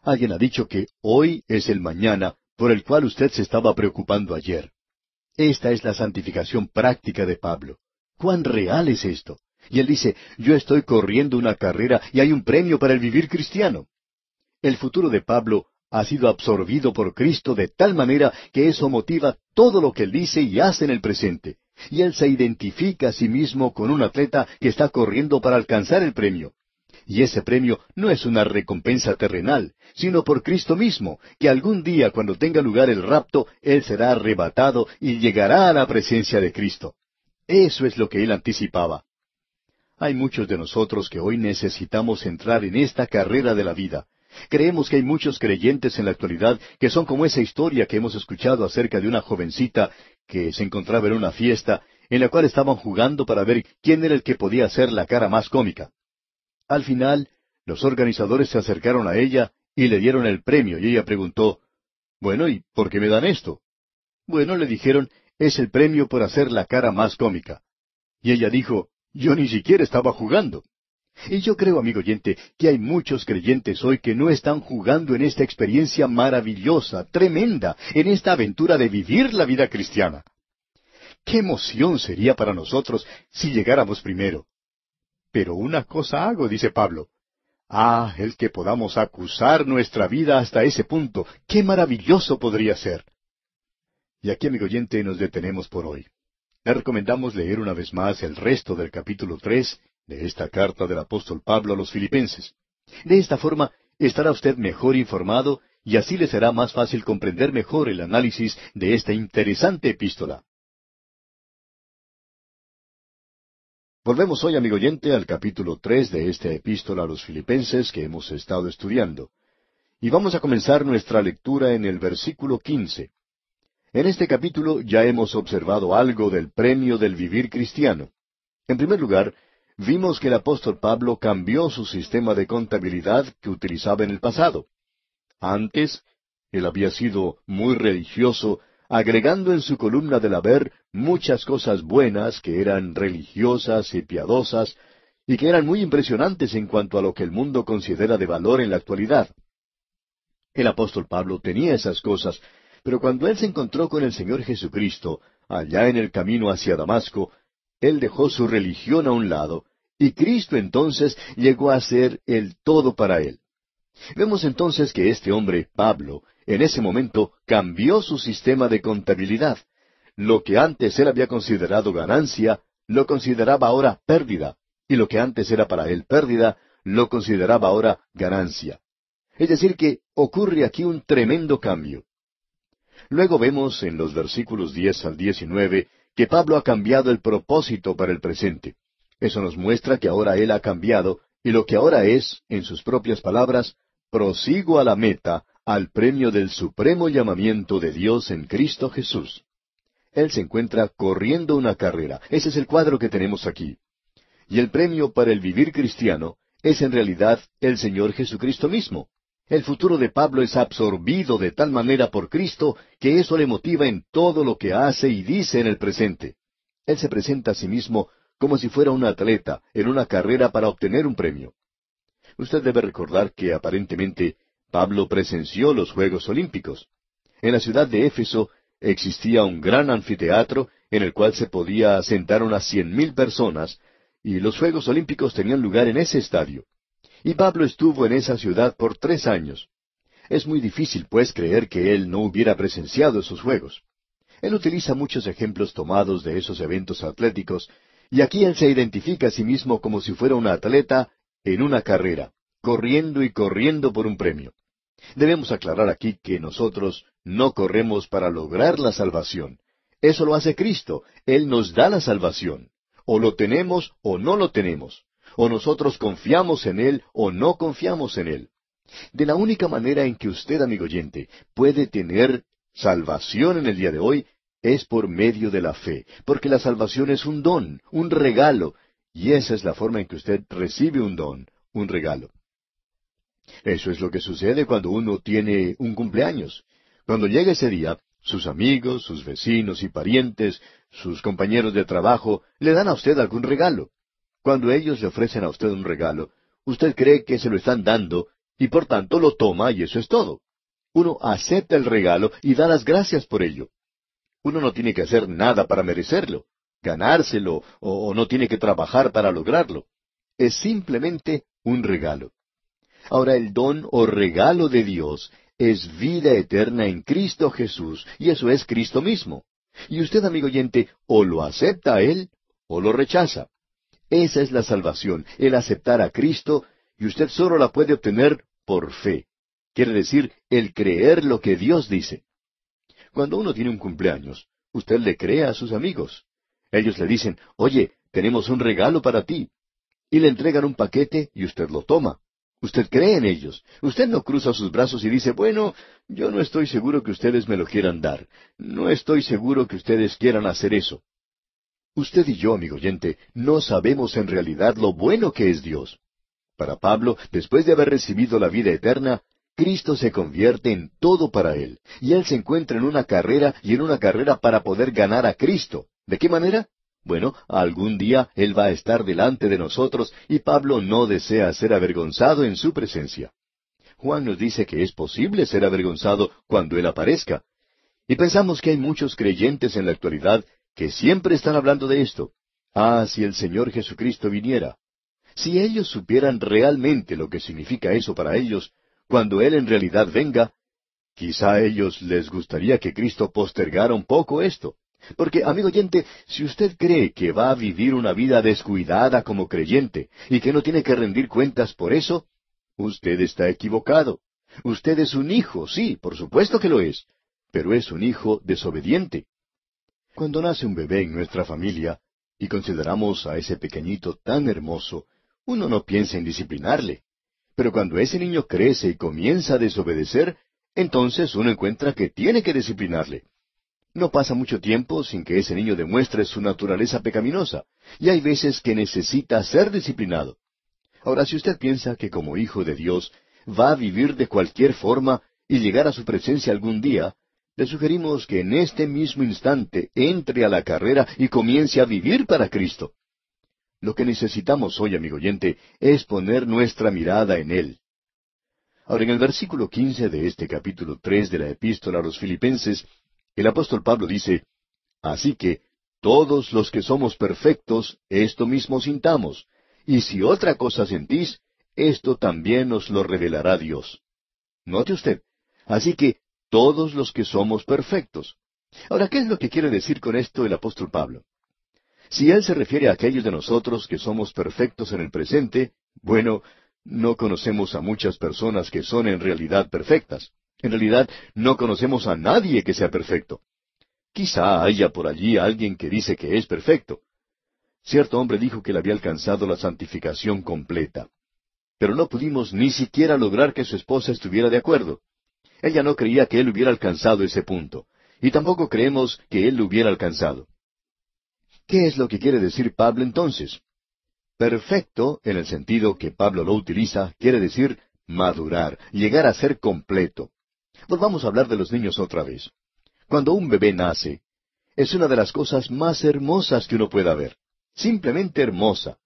Alguien ha dicho que hoy es el mañana por el cual usted se estaba preocupando ayer. Esta es la santificación práctica de Pablo. ¿Cuán real es esto? Y él dice, yo estoy corriendo una carrera y hay un premio para el vivir cristiano. El futuro de Pablo ha sido absorbido por Cristo de tal manera que eso motiva todo lo que él dice y hace en el presente. Y él se identifica a sí mismo con un atleta que está corriendo para alcanzar el premio. Y ese premio no es una recompensa terrenal, sino por Cristo mismo, que algún día cuando tenga lugar el rapto, él será arrebatado y llegará a la presencia de Cristo. Eso es lo que él anticipaba. Hay muchos de nosotros que hoy necesitamos entrar en esta carrera de la vida. Creemos que hay muchos creyentes en la actualidad que son como esa historia que hemos escuchado acerca de una jovencita que se encontraba en una fiesta en la cual estaban jugando para ver quién era el que podía hacer la cara más cómica. Al final, los organizadores se acercaron a ella y le dieron el premio y ella preguntó, «Bueno, ¿y por qué me dan esto?» «Bueno», le dijeron, «es el premio por hacer la cara más cómica». Y ella dijo, «Yo ni siquiera estaba jugando». Y yo creo, amigo oyente, que hay muchos creyentes hoy que no están jugando en esta experiencia maravillosa, tremenda, en esta aventura de vivir la vida cristiana. ¡Qué emoción sería para nosotros si llegáramos primero! Pero una cosa hago, dice Pablo. ¡Ah, el que podamos acusar nuestra vida hasta ese punto! ¡Qué maravilloso podría ser! Y aquí, amigo oyente, nos detenemos por hoy. Le recomendamos leer una vez más el resto del capítulo 3 de esta carta del apóstol Pablo a los Filipenses. De esta forma estará usted mejor informado y así le será más fácil comprender mejor el análisis de esta interesante epístola. Volvemos hoy, amigo oyente, al capítulo 3 de esta epístola a los Filipenses que hemos estado estudiando. Y vamos a comenzar nuestra lectura en el versículo 15. En este capítulo ya hemos observado algo del premio del vivir cristiano. En primer lugar, vimos que el apóstol Pablo cambió su sistema de contabilidad que utilizaba en el pasado. Antes, él había sido muy religioso, agregando en su columna del haber muchas cosas buenas que eran religiosas y piadosas, y que eran muy impresionantes en cuanto a lo que el mundo considera de valor en la actualidad. El apóstol Pablo tenía esas cosas, pero cuando él se encontró con el Señor Jesucristo, allá en el camino hacia Damasco, él dejó su religión a un lado, y Cristo entonces llegó a ser el todo para él. Vemos entonces que este hombre, Pablo, en ese momento cambió su sistema de contabilidad. Lo que antes él había considerado ganancia, lo consideraba ahora pérdida, y lo que antes era para él pérdida, lo consideraba ahora ganancia. Es decir, que ocurre aquí un tremendo cambio. Luego vemos en los versículos 10 al 19 que Pablo ha cambiado el propósito para el presente. Eso nos muestra que ahora él ha cambiado, y lo que ahora es, en sus propias palabras, prosigo a la meta, al premio del supremo llamamiento de Dios en Cristo Jesús. Él se encuentra corriendo una carrera. Ese es el cuadro que tenemos aquí. Y el premio para el vivir cristiano es en realidad el Señor Jesucristo mismo. El futuro de Pablo es absorbido de tal manera por Cristo que eso le motiva en todo lo que hace y dice en el presente. Él se presenta a sí mismo como si fuera un atleta en una carrera para obtener un premio. Usted debe recordar que aparentemente Pablo presenció los Juegos Olímpicos. En la ciudad de Éfeso existía un gran anfiteatro en el cual se podía sentar unas 100,000 personas, y los Juegos Olímpicos tenían lugar en ese estadio. Y Pablo estuvo en esa ciudad por 3 años. Es muy difícil, pues, creer que él no hubiera presenciado esos juegos. Él utiliza muchos ejemplos tomados de esos eventos atléticos, y aquí él se identifica a sí mismo como si fuera un atleta en una carrera, corriendo y corriendo por un premio. Debemos aclarar aquí que nosotros no corremos para lograr la salvación. Eso lo hace Cristo. Él nos da la salvación. O lo tenemos o no lo tenemos. O nosotros confiamos en Él o no confiamos en Él. De la única manera en que usted, amigo oyente, puede tener salvación en el día de hoy es por medio de la fe, porque la salvación es un don, un regalo, y esa es la forma en que usted recibe un don, un regalo. Eso es lo que sucede cuando uno tiene un cumpleaños. Cuando llega ese día, sus amigos, sus vecinos y parientes, sus compañeros de trabajo, le dan a usted algún regalo. Cuando ellos le ofrecen a usted un regalo, usted cree que se lo están dando, y por tanto lo toma y eso es todo. Uno acepta el regalo y da las gracias por ello. Uno no tiene que hacer nada para merecerlo, ganárselo, o no tiene que trabajar para lograrlo. Es simplemente un regalo. Ahora el don o regalo de Dios es vida eterna en Cristo Jesús, y eso es Cristo mismo. Y usted, amigo oyente, o lo acepta a Él, o lo rechaza. Esa es la salvación, el aceptar a Cristo, y usted solo la puede obtener por fe. Quiere decir, el creer lo que Dios dice. Cuando uno tiene un cumpleaños, usted le cree a sus amigos. Ellos le dicen, oye, tenemos un regalo para ti. Y le entregan un paquete y usted lo toma. Usted cree en ellos. Usted no cruza sus brazos y dice, bueno, yo no estoy seguro que ustedes me lo quieran dar. No estoy seguro que ustedes quieran hacer eso. Usted y yo, amigo oyente, no sabemos en realidad lo bueno que es Dios. Para Pablo, después de haber recibido la vida eterna, Cristo se convierte en todo para él, y él se encuentra en una carrera y en una carrera para poder ganar a Cristo. ¿De qué manera? Bueno, algún día Él va a estar delante de nosotros y Pablo no desea ser avergonzado en su presencia. Juan nos dice que es posible ser avergonzado cuando Él aparezca. Y pensamos que hay muchos creyentes en la actualidad que siempre están hablando de esto. Ah, si el Señor Jesucristo viniera. Si ellos supieran realmente lo que significa eso para ellos, cuando Él en realidad venga, quizá a ellos les gustaría que Cristo postergara un poco esto. Porque, amigo oyente, si usted cree que va a vivir una vida descuidada como creyente y que no tiene que rendir cuentas por eso, usted está equivocado. Usted es un hijo, sí, por supuesto que lo es, pero es un hijo desobediente. Cuando nace un bebé en nuestra familia y consideramos a ese pequeñito tan hermoso, uno no piensa en disciplinarle. Pero cuando ese niño crece y comienza a desobedecer, entonces uno encuentra que tiene que disciplinarle. No pasa mucho tiempo sin que ese niño demuestre su naturaleza pecaminosa, y hay veces que necesita ser disciplinado. Ahora, si usted piensa que como hijo de Dios va a vivir de cualquier forma y llegar a su presencia algún día, le sugerimos que en este mismo instante entre a la carrera y comience a vivir para Cristo. Lo que necesitamos hoy, amigo oyente, es poner nuestra mirada en Él. Ahora, en el versículo 15 de este capítulo 3 de la Epístola a los Filipenses, el apóstol Pablo dice, Así que, todos los que somos perfectos, esto mismo sintamos, y si otra cosa sentís, esto también os lo revelará Dios. Note usted, así que, todos los que somos perfectos. Ahora, ¿qué es lo que quiere decir con esto el apóstol Pablo? Si él se refiere a aquellos de nosotros que somos perfectos en el presente, bueno, no conocemos a muchas personas que son en realidad perfectas. En realidad, no conocemos a nadie que sea perfecto. Quizá haya por allí alguien que dice que es perfecto. Cierto hombre dijo que él había alcanzado la santificación completa. Pero no pudimos ni siquiera lograr que su esposa estuviera de acuerdo. Ella no creía que él hubiera alcanzado ese punto, y tampoco creemos que él lo hubiera alcanzado. ¿Qué es lo que quiere decir Pablo entonces? Perfecto, en el sentido que Pablo lo utiliza, quiere decir madurar, llegar a ser completo. Volvamos a hablar de los niños otra vez. Cuando un bebé nace, es una de las cosas más hermosas que uno pueda ver. Simplemente hermosa.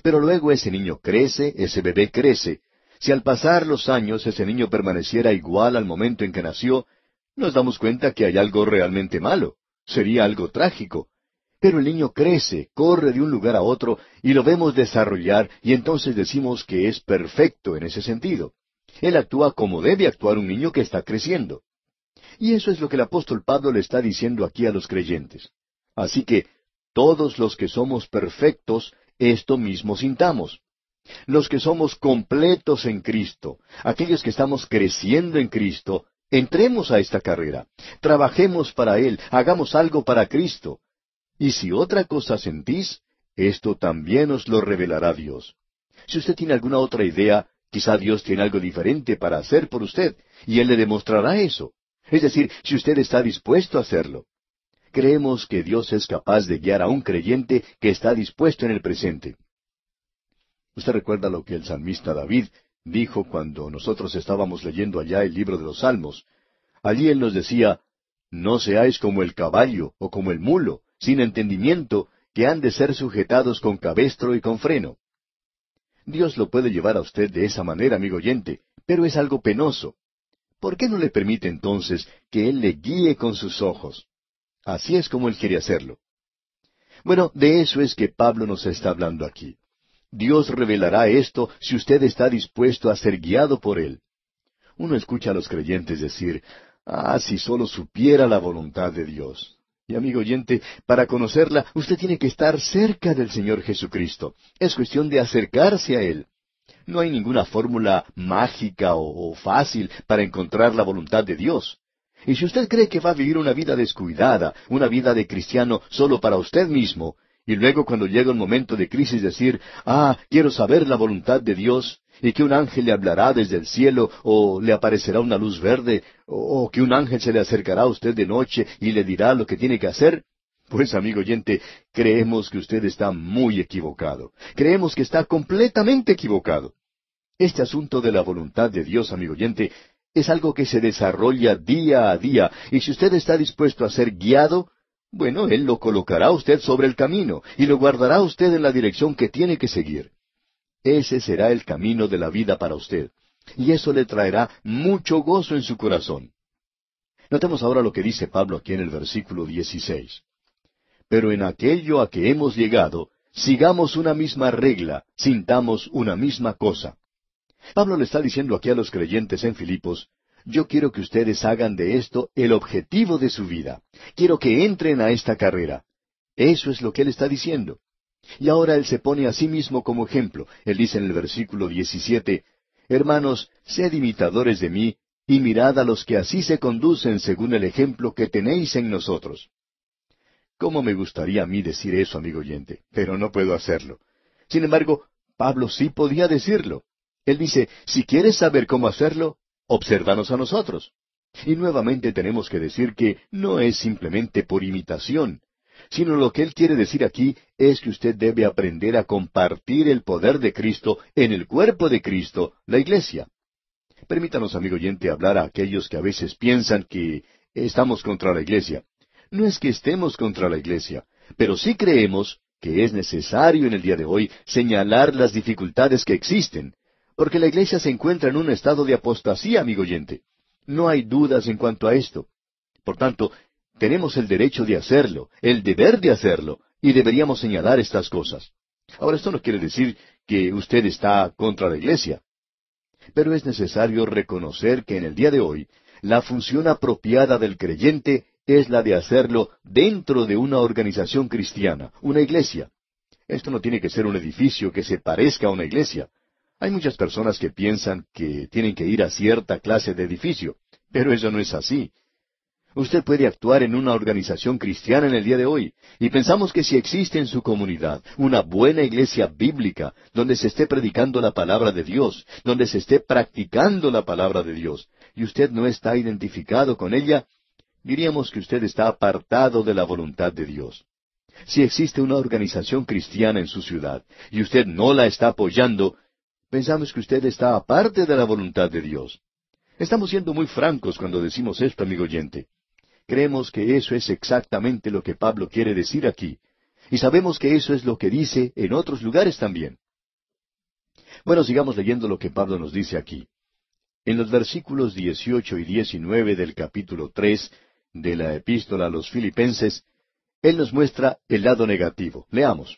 Pero luego ese niño crece, ese bebé crece. Si al pasar los años ese niño permaneciera igual al momento en que nació, nos damos cuenta que hay algo realmente malo. Sería algo trágico. Pero el niño crece, corre de un lugar a otro, y lo vemos desarrollar, y entonces decimos que es perfecto en ese sentido. Él actúa como debe actuar un niño que está creciendo. Y eso es lo que el apóstol Pablo le está diciendo aquí a los creyentes. Así que, todos los que somos perfectos, esto mismo sintamos. Los que somos completos en Cristo, aquellos que estamos creciendo en Cristo, entremos a esta carrera, trabajemos para Él, hagamos algo para Cristo. Y si otra cosa sentís, esto también os lo revelará Dios. Si usted tiene alguna otra idea, quizá Dios tiene algo diferente para hacer por usted, y Él le demostrará eso. Es decir, si usted está dispuesto a hacerlo. Creemos que Dios es capaz de guiar a un creyente que está dispuesto en el presente. Usted recuerda lo que el salmista David dijo cuando nosotros estábamos leyendo allá el libro de los Salmos. Allí él nos decía, no seáis como el caballo o como el mulo, sin entendimiento, que han de ser sujetados con cabestro y con freno. Dios lo puede llevar a usted de esa manera, amigo oyente, pero es algo penoso. ¿Por qué no le permite entonces que Él le guíe con sus ojos? Así es como Él quiere hacerlo. Bueno, de eso es que Pablo nos está hablando aquí. Dios revelará esto si usted está dispuesto a ser guiado por Él. Uno escucha a los creyentes decir, si solo supiera la voluntad de Dios. Y amigo oyente, para conocerla, usted tiene que estar cerca del Señor Jesucristo. Es cuestión de acercarse a Él. No hay ninguna fórmula mágica o fácil para encontrar la voluntad de Dios. Y si usted cree que va a vivir una vida descuidada, una vida de cristiano solo para usted mismo, y luego cuando llega un momento de crisis decir, quiero saber la voluntad de Dios, y que un ángel le hablará desde el cielo, o le aparecerá una luz verde, o que un ángel se le acercará a usted de noche y le dirá lo que tiene que hacer, pues amigo oyente, creemos que usted está muy equivocado. Creemos que está completamente equivocado. Este asunto de la voluntad de Dios, amigo oyente, es algo que se desarrolla día a día, y si usted está dispuesto a ser guiado, bueno, Él lo colocará a usted sobre el camino, y lo guardará a usted en la dirección que tiene que seguir. Ese será el camino de la vida para usted, y eso le traerá mucho gozo en su corazón. Notemos ahora lo que dice Pablo aquí en el versículo 16. Pero en aquello a que hemos llegado, sigamos una misma regla, sintamos una misma cosa. Pablo le está diciendo aquí a los creyentes en Filipos, yo quiero que ustedes hagan de esto el objetivo de su vida. Quiero que entren a esta carrera. Eso es lo que él está diciendo. Y ahora él se pone a sí mismo como ejemplo. Él dice en el versículo 17, Hermanos, sed imitadores de mí, y mirad a los que así se conducen según el ejemplo que tenéis en nosotros. ¿Cómo me gustaría a mí decir eso, amigo oyente? Pero no puedo hacerlo. Sin embargo, Pablo sí podía decirlo. Él dice, si quieres saber cómo hacerlo, obsérvanos a nosotros. Y nuevamente tenemos que decir que no es simplemente por imitación, sino lo que él quiere decir aquí es que usted debe aprender a compartir el poder de Cristo en el cuerpo de Cristo, la iglesia. Permítanos, amigo oyente, hablar a aquellos que a veces piensan que estamos contra la iglesia. No es que estemos contra la iglesia, pero sí creemos que es necesario en el día de hoy señalar las dificultades que existen, porque la iglesia se encuentra en un estado de apostasía, amigo oyente. No hay dudas en cuanto a esto. Por tanto, tenemos el derecho de hacerlo, el deber de hacerlo, y deberíamos señalar estas cosas. Ahora, esto no quiere decir que usted está contra la iglesia. Pero es necesario reconocer que en el día de hoy, la función apropiada del creyente es la de hacerlo dentro de una organización cristiana, una iglesia. Esto no tiene que ser un edificio que se parezca a una iglesia. Hay muchas personas que piensan que tienen que ir a cierta clase de edificio, pero eso no es así. Usted puede actuar en una organización cristiana en el día de hoy, y pensamos que si existe en su comunidad una buena iglesia bíblica, donde se esté predicando la palabra de Dios, donde se esté practicando la palabra de Dios, y usted no está identificado con ella, diríamos que usted está apartado de la voluntad de Dios. Si existe una organización cristiana en su ciudad, y usted no la está apoyando, pensamos que usted está aparte de la voluntad de Dios. Estamos siendo muy francos cuando decimos esto, amigo oyente. Creemos que eso es exactamente lo que Pablo quiere decir aquí, y sabemos que eso es lo que dice en otros lugares también. Bueno, sigamos leyendo lo que Pablo nos dice aquí. En los versículos 18 y 19 del capítulo 3 de la epístola a los Filipenses, él nos muestra el lado negativo. Leamos.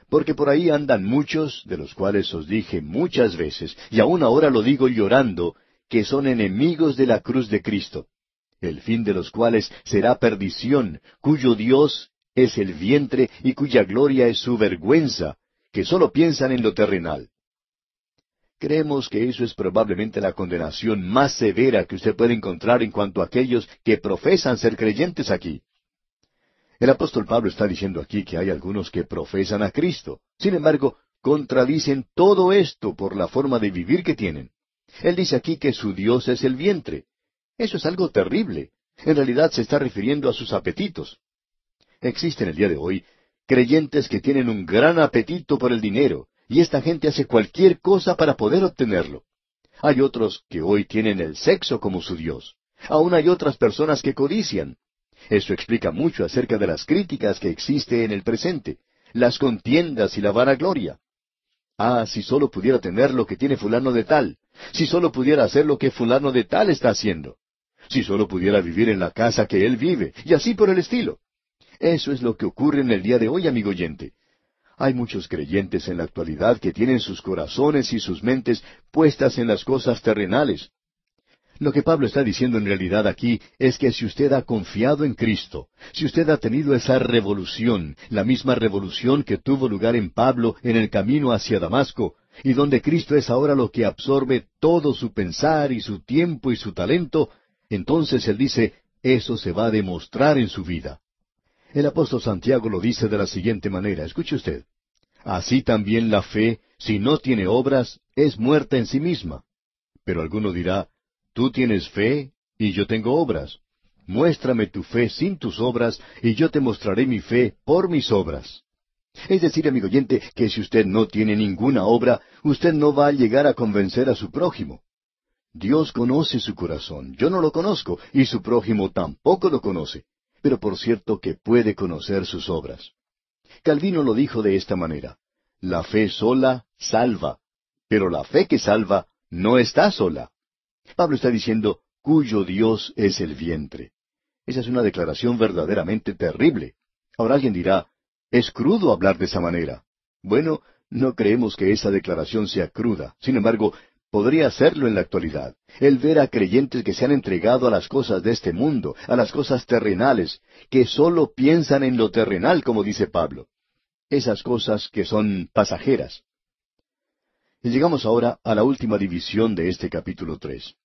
Porque por ahí andan muchos, de los cuales os dije muchas veces, y aún ahora lo digo llorando, que son enemigos de la cruz de Cristo, el fin de los cuales será perdición, cuyo Dios es el vientre y cuya gloria es su vergüenza, que sólo piensan en lo terrenal. Creemos que eso es probablemente la condenación más severa que usted puede encontrar en cuanto a aquellos que profesan ser creyentes aquí. El apóstol Pablo está diciendo aquí que hay algunos que profesan a Cristo. Sin embargo, contradicen todo esto por la forma de vivir que tienen. Él dice aquí que su Dios es el vientre. Eso es algo terrible. En realidad se está refiriendo a sus apetitos. Existen el día de hoy creyentes que tienen un gran apetito por el dinero, y esta gente hace cualquier cosa para poder obtenerlo. Hay otros que hoy tienen el sexo como su Dios. Aún hay otras personas que codician. Eso explica mucho acerca de las críticas que existe en el presente, las contiendas y la vanagloria. Ah, si solo pudiera tener lo que tiene fulano de tal, si solo pudiera hacer lo que fulano de tal está haciendo, si solo pudiera vivir en la casa que él vive, y así por el estilo. Eso es lo que ocurre en el día de hoy, amigo oyente. Hay muchos creyentes en la actualidad que tienen sus corazones y sus mentes puestas en las cosas terrenales. Lo que Pablo está diciendo en realidad aquí es que si usted ha confiado en Cristo, si usted ha tenido esa revolución, la misma revolución que tuvo lugar en Pablo en el camino hacia Damasco, y donde Cristo es ahora lo que absorbe todo su pensar y su tiempo y su talento, entonces él dice, eso se va a demostrar en su vida. El apóstol Santiago lo dice de la siguiente manera, escuche usted. Así también la fe, si no tiene obras, es muerta en sí misma. Pero alguno dirá, tú tienes fe y yo tengo obras. Muéstrame tu fe sin tus obras y yo te mostraré mi fe por mis obras. Es decir, amigo oyente, que si usted no tiene ninguna obra, usted no va a llegar a convencer a su prójimo. Dios conoce su corazón, yo no lo conozco, y su prójimo tampoco lo conoce, pero por cierto que puede conocer sus obras. Calvino lo dijo de esta manera, la fe sola salva, pero la fe que salva no está sola. Pablo está diciendo, cuyo Dios es el vientre. Esa es una declaración verdaderamente terrible. Ahora alguien dirá, es crudo hablar de esa manera. Bueno, no creemos que esa declaración sea cruda. Sin embargo, podría serlo en la actualidad. El ver a creyentes que se han entregado a las cosas de este mundo, a las cosas terrenales, que sólo piensan en lo terrenal, como dice Pablo. Esas cosas que son pasajeras. Y llegamos ahora a la última división de este capítulo 3.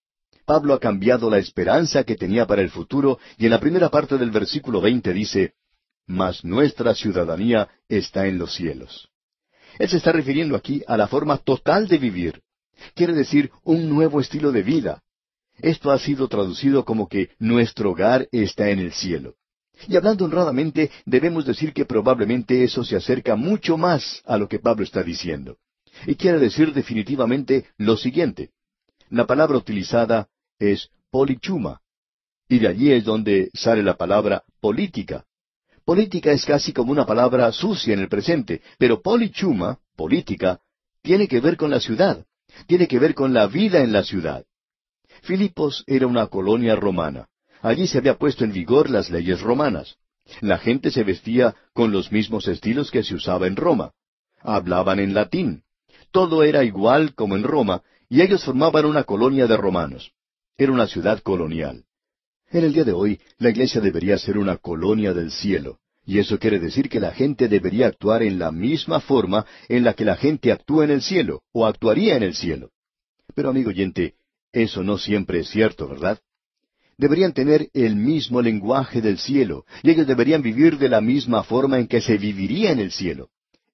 Pablo ha cambiado la esperanza que tenía para el futuro, y en la primera parte del versículo 20 dice, mas nuestra ciudadanía está en los cielos. Él se está refiriendo aquí a la forma total de vivir. Quiere decir un nuevo estilo de vida. Esto ha sido traducido como que nuestro hogar está en el cielo. Y hablando honradamente, debemos decir que probablemente eso se acerca mucho más a lo que Pablo está diciendo. Y quiere decir definitivamente lo siguiente. La palabra utilizada es polichuma, y de allí es donde sale la palabra política. Política es casi como una palabra sucia en el presente, pero polichuma, política, tiene que ver con la ciudad, tiene que ver con la vida en la ciudad. Filipos era una colonia romana. Allí se había puesto en vigor las leyes romanas. La gente se vestía con los mismos estilos que se usaba en Roma. Hablaban en latín. Todo era igual como en Roma, y ellos formaban una colonia de romanos. Era una ciudad colonial. En el día de hoy, la iglesia debería ser una colonia del cielo, y eso quiere decir que la gente debería actuar en la misma forma en la que la gente actúa en el cielo, o actuaría en el cielo. Pero amigo oyente, eso no siempre es cierto, ¿verdad? Deberían tener el mismo lenguaje del cielo, y ellos deberían vivir de la misma forma en que se viviría en el cielo.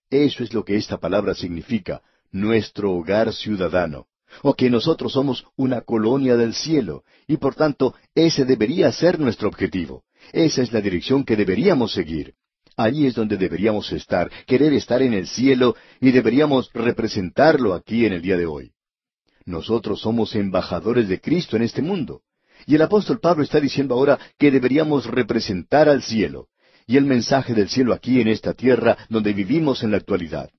Eso es lo que esta palabra significa, nuestro hogar ciudadano, o que nosotros somos una colonia del cielo, y por tanto ese debería ser nuestro objetivo. Esa es la dirección que deberíamos seguir. Allí es donde deberíamos estar, querer estar en el cielo, y deberíamos representarlo aquí en el día de hoy. Nosotros somos embajadores de Cristo en este mundo. Y el apóstol Pablo está diciendo ahora que deberíamos representar al cielo, y el mensaje del cielo aquí en esta tierra donde vivimos en la actualidad.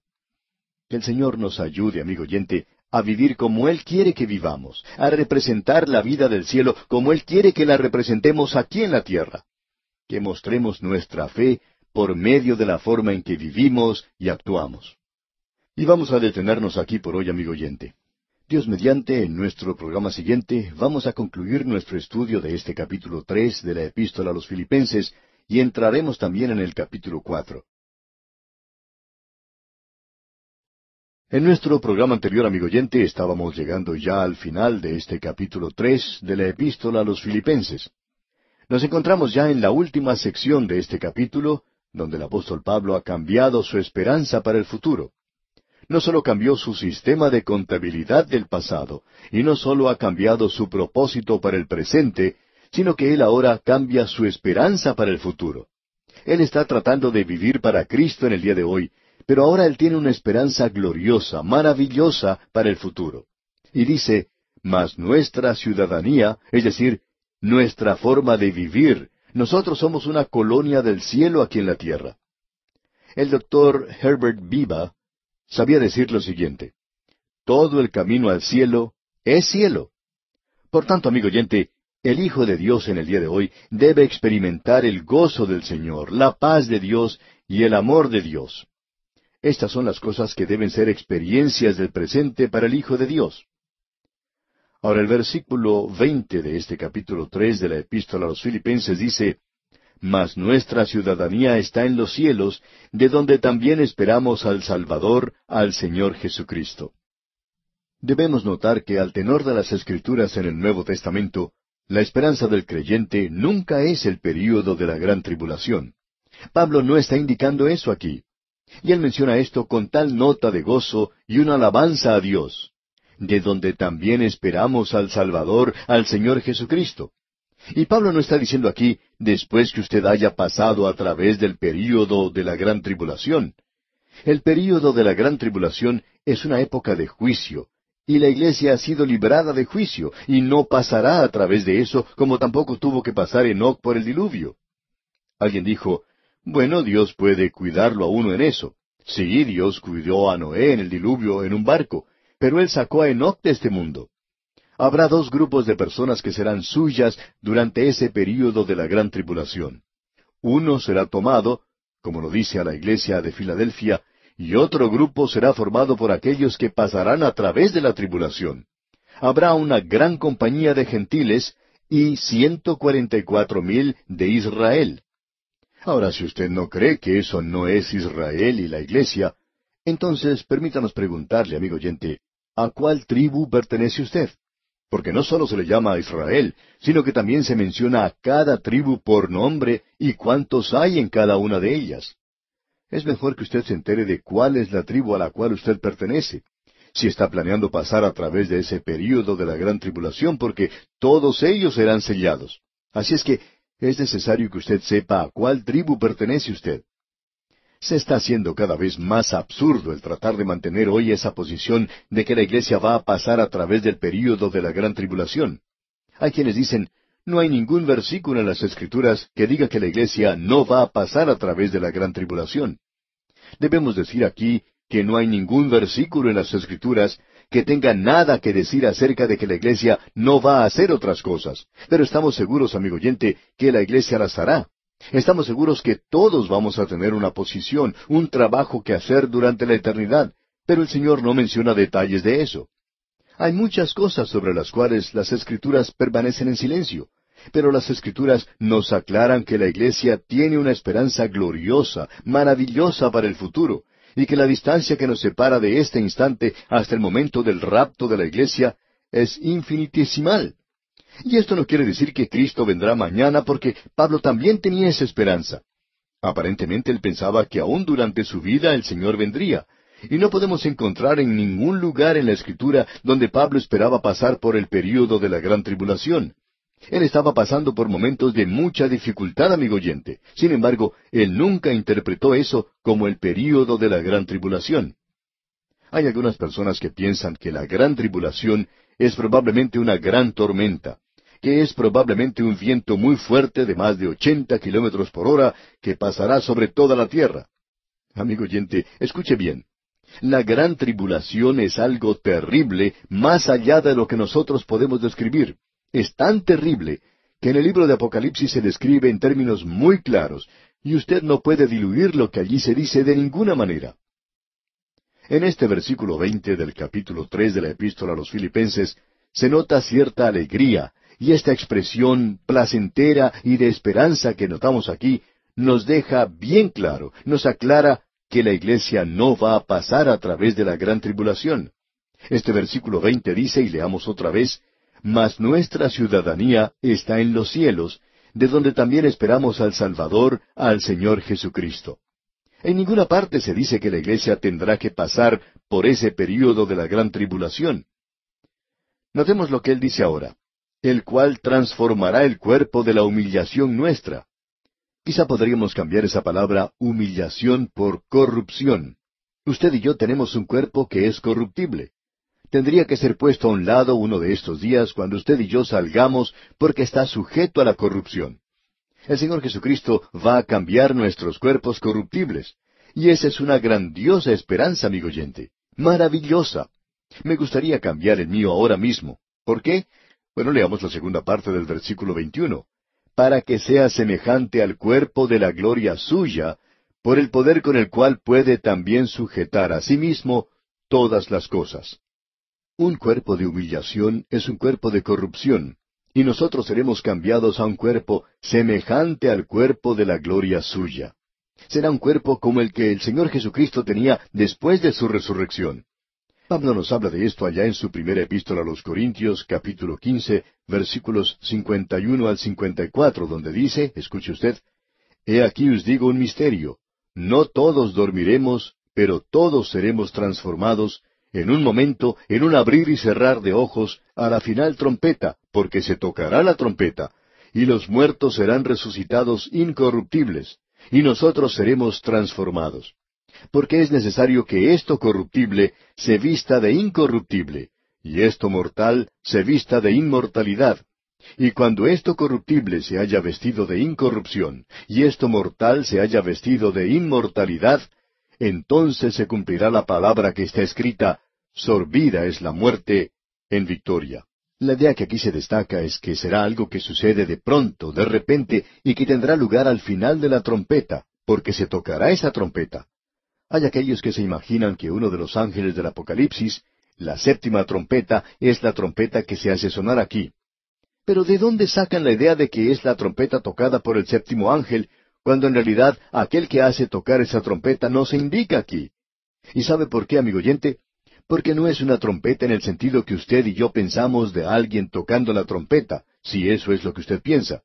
Que el Señor nos ayude, amigo oyente, a vivir como Él quiere que vivamos, a representar la vida del cielo como Él quiere que la representemos aquí en la tierra. Que mostremos nuestra fe por medio de la forma en que vivimos y actuamos. Y vamos a detenernos aquí por hoy, amigo oyente. Dios mediante, en nuestro programa siguiente, vamos a concluir nuestro estudio de este capítulo 3 de la Epístola a los Filipenses, y entraremos también en el capítulo 4. En nuestro programa anterior, amigo oyente, estábamos llegando ya al final de este capítulo 3 de la Epístola a los Filipenses. Nos encontramos ya en la última sección de este capítulo, donde el apóstol Pablo ha cambiado su esperanza para el futuro. No solo cambió su sistema de contabilidad del pasado, y no solo ha cambiado su propósito para el presente, sino que él ahora cambia su esperanza para el futuro. Él está tratando de vivir para Cristo en el día de hoy, pero ahora él tiene una esperanza gloriosa, maravillosa para el futuro. Y dice, mas nuestra ciudadanía, es decir, nuestra forma de vivir, nosotros somos una colonia del cielo aquí en la tierra. El doctor Herbert Biba sabía decir lo siguiente: todo el camino al cielo es cielo. Por tanto, amigo oyente, el Hijo de Dios en el día de hoy debe experimentar el gozo del Señor, la paz de Dios y el amor de Dios. Estas son las cosas que deben ser experiencias del presente para el Hijo de Dios. Ahora el versículo 20 de este capítulo 3 de la Epístola a los Filipenses dice, mas nuestra ciudadanía está en los cielos, de donde también esperamos al Salvador, al Señor Jesucristo. Debemos notar que al tenor de las Escrituras en el Nuevo Testamento, la esperanza del creyente nunca es el período de la gran tribulación. Pablo no está indicando eso aquí. Y él menciona esto con tal nota de gozo y una alabanza a Dios, de donde también esperamos al Salvador, al Señor Jesucristo. Y Pablo no está diciendo aquí, después que usted haya pasado a través del período de la gran tribulación. El período de la gran tribulación es una época de juicio, y la iglesia ha sido librada de juicio, y no pasará a través de eso, como tampoco tuvo que pasar Enoc por el diluvio. Alguien dijo, bueno, Dios puede cuidarlo a uno en eso. Sí, Dios cuidó a Noé en el diluvio en un barco, pero Él sacó a Enoc de este mundo. Habrá dos grupos de personas que serán suyas durante ese período de la gran tribulación. Uno será tomado, como lo dice a la iglesia de Filadelfia, y otro grupo será formado por aquellos que pasarán a través de la tribulación. Habrá una gran compañía de gentiles y 144,000 de Israel. Ahora, si usted no cree que eso no es Israel y la iglesia, entonces permítanos preguntarle, amigo oyente, ¿a cuál tribu pertenece usted? Porque no solo se le llama a Israel, sino que también se menciona a cada tribu por nombre y cuántos hay en cada una de ellas. Es mejor que usted se entere de cuál es la tribu a la cual usted pertenece. si está planeando pasar a través de ese período de la gran tribulación, porque todos ellos serán sellados. Así es que es necesario que usted sepa a cuál tribu pertenece usted. Se está haciendo cada vez más absurdo el tratar de mantener hoy esa posición de que la iglesia va a pasar a través del período de la gran tribulación. Hay quienes dicen, no hay ningún versículo en las Escrituras que diga que la iglesia no va a pasar a través de la gran tribulación. Debemos decir aquí que no hay ningún versículo en las Escrituras que tenga nada que decir acerca de que la iglesia no va a hacer otras cosas. Pero estamos seguros, amigo oyente, que la iglesia las hará. Estamos seguros que todos vamos a tener una posición, un trabajo que hacer durante la eternidad, pero el Señor no menciona detalles de eso. Hay muchas cosas sobre las cuales las Escrituras permanecen en silencio, pero las Escrituras nos aclaran que la iglesia tiene una esperanza gloriosa, maravillosa para el futuro, y que la distancia que nos separa de este instante hasta el momento del rapto de la iglesia es infinitesimal. Y esto no quiere decir que Cristo vendrá mañana, porque Pablo también tenía esa esperanza. Aparentemente él pensaba que aún durante su vida el Señor vendría, y no podemos encontrar en ningún lugar en la Escritura donde Pablo esperaba pasar por el período de la gran tribulación. Él estaba pasando por momentos de mucha dificultad, amigo oyente. Sin embargo, él nunca interpretó eso como el período de la gran tribulación. Hay algunas personas que piensan que la gran tribulación es probablemente una gran tormenta, que es probablemente un viento muy fuerte de más de 80 kilómetros por hora que pasará sobre toda la tierra. Amigo oyente, escuche bien. La gran tribulación es algo terrible más allá de lo que nosotros podemos describir. Es tan terrible que en el libro de Apocalipsis se describe en términos muy claros, y usted no puede diluir lo que allí se dice de ninguna manera. En este versículo 20 del capítulo 3 de la Epístola a los Filipenses se nota cierta alegría, y esta expresión placentera y de esperanza que notamos aquí nos deja bien claro, nos aclara que la iglesia no va a pasar a través de la gran tribulación. Este versículo 20 dice, y leamos otra vez, mas nuestra ciudadanía está en los cielos, de donde también esperamos al Salvador, al Señor Jesucristo. En ninguna parte se dice que la iglesia tendrá que pasar por ese período de la gran tribulación. Notemos lo que él dice ahora, el cual transformará el cuerpo de la humillación nuestra. Quizá podríamos cambiar esa palabra humillación por corrupción. Usted y yo tenemos un cuerpo que es corruptible. Tendría que ser puesto a un lado uno de estos días cuando usted y yo salgamos porque está sujeto a la corrupción. El Señor Jesucristo va a cambiar nuestros cuerpos corruptibles. Y esa es una grandiosa esperanza, amigo oyente. Maravillosa. Me gustaría cambiar el mío ahora mismo. ¿Por qué? Bueno, leamos la segunda parte del versículo 21. Para que sea semejante al cuerpo de la gloria suya, por el poder con el cual puede también sujetar a sí mismo todas las cosas. Un cuerpo de humillación es un cuerpo de corrupción, y nosotros seremos cambiados a un cuerpo semejante al cuerpo de la gloria suya. Será un cuerpo como el que el Señor Jesucristo tenía después de su resurrección. Pablo nos habla de esto allá en su primera epístola a los Corintios, capítulo 15, versículos 51 al 54, donde dice, escuche usted, He aquí os digo un misterio, no todos dormiremos, pero todos seremos transformados, en un momento, en un abrir y cerrar de ojos, a la final trompeta, porque se tocará la trompeta, y los muertos serán resucitados incorruptibles, y nosotros seremos transformados. Porque es necesario que esto corruptible se vista de incorruptible, y esto mortal se vista de inmortalidad. Y cuando esto corruptible se haya vestido de incorrupción, y esto mortal se haya vestido de inmortalidad, entonces se cumplirá la palabra que está escrita, sorbida es la muerte en victoria. La idea que aquí se destaca es que será algo que sucede de pronto, de repente, y que tendrá lugar al final de la trompeta, porque se tocará esa trompeta. Hay aquellos que se imaginan que uno de los ángeles del Apocalipsis, la séptima trompeta, es la trompeta que se hace sonar aquí. Pero ¿de dónde sacan la idea de que es la trompeta tocada por el séptimo ángel, cuando en realidad aquel que hace tocar esa trompeta no se indica aquí? ¿Y sabe por qué, amigo oyente? Porque no es una trompeta en el sentido que usted y yo pensamos de alguien tocando la trompeta, si eso es lo que usted piensa.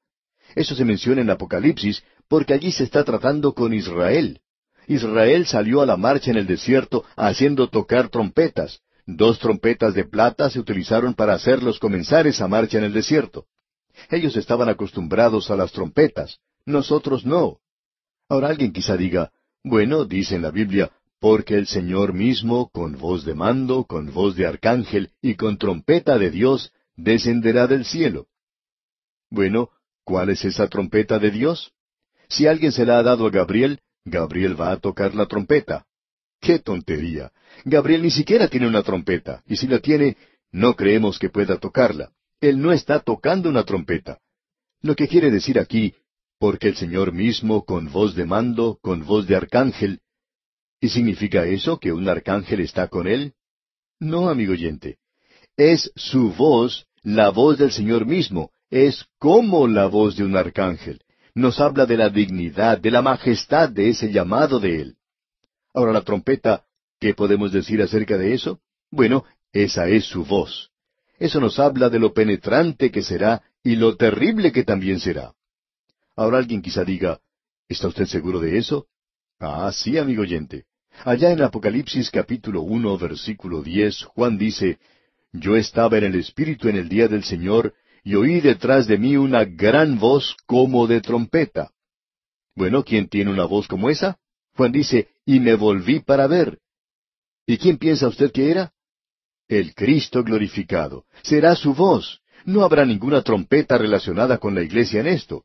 Eso se menciona en Apocalipsis porque allí se está tratando con Israel. Israel salió a la marcha en el desierto haciendo tocar trompetas, 2 trompetas de plata se utilizaron para hacerlos comenzar esa marcha en el desierto. Ellos estaban acostumbrados a las trompetas, nosotros no. Ahora alguien quizá diga, bueno, dice en la Biblia, porque el Señor mismo, con voz de mando, con voz de arcángel y con trompeta de Dios, descenderá del cielo. Bueno, ¿cuál es esa trompeta de Dios? Si alguien se la ha dado a Gabriel, Gabriel va a tocar la trompeta. ¡Qué tontería! Gabriel ni siquiera tiene una trompeta, y si la tiene, no creemos que pueda tocarla. Él no está tocando una trompeta. Lo que quiere decir aquí, porque el Señor mismo, con voz de mando, con voz de arcángel. ¿Y significa eso que un arcángel está con él? No, amigo oyente. Es su voz, la voz del Señor mismo. Es como la voz de un arcángel. Nos habla de la dignidad, de la majestad de ese llamado de él. Ahora la trompeta, ¿qué podemos decir acerca de eso? Bueno, esa es su voz. Eso nos habla de lo penetrante que será y lo terrible que también será. Ahora alguien quizá diga, ¿está usted seguro de eso? Ah, sí, amigo oyente. Allá en Apocalipsis capítulo 1, versículo 10, Juan dice, Yo estaba en el Espíritu en el día del Señor, y oí detrás de mí una gran voz como de trompeta. Bueno, ¿quién tiene una voz como esa? Juan dice, y me volví para ver. ¿Y quién piensa usted que era? El Cristo glorificado. Será su voz. No habrá ninguna trompeta relacionada con la iglesia en esto.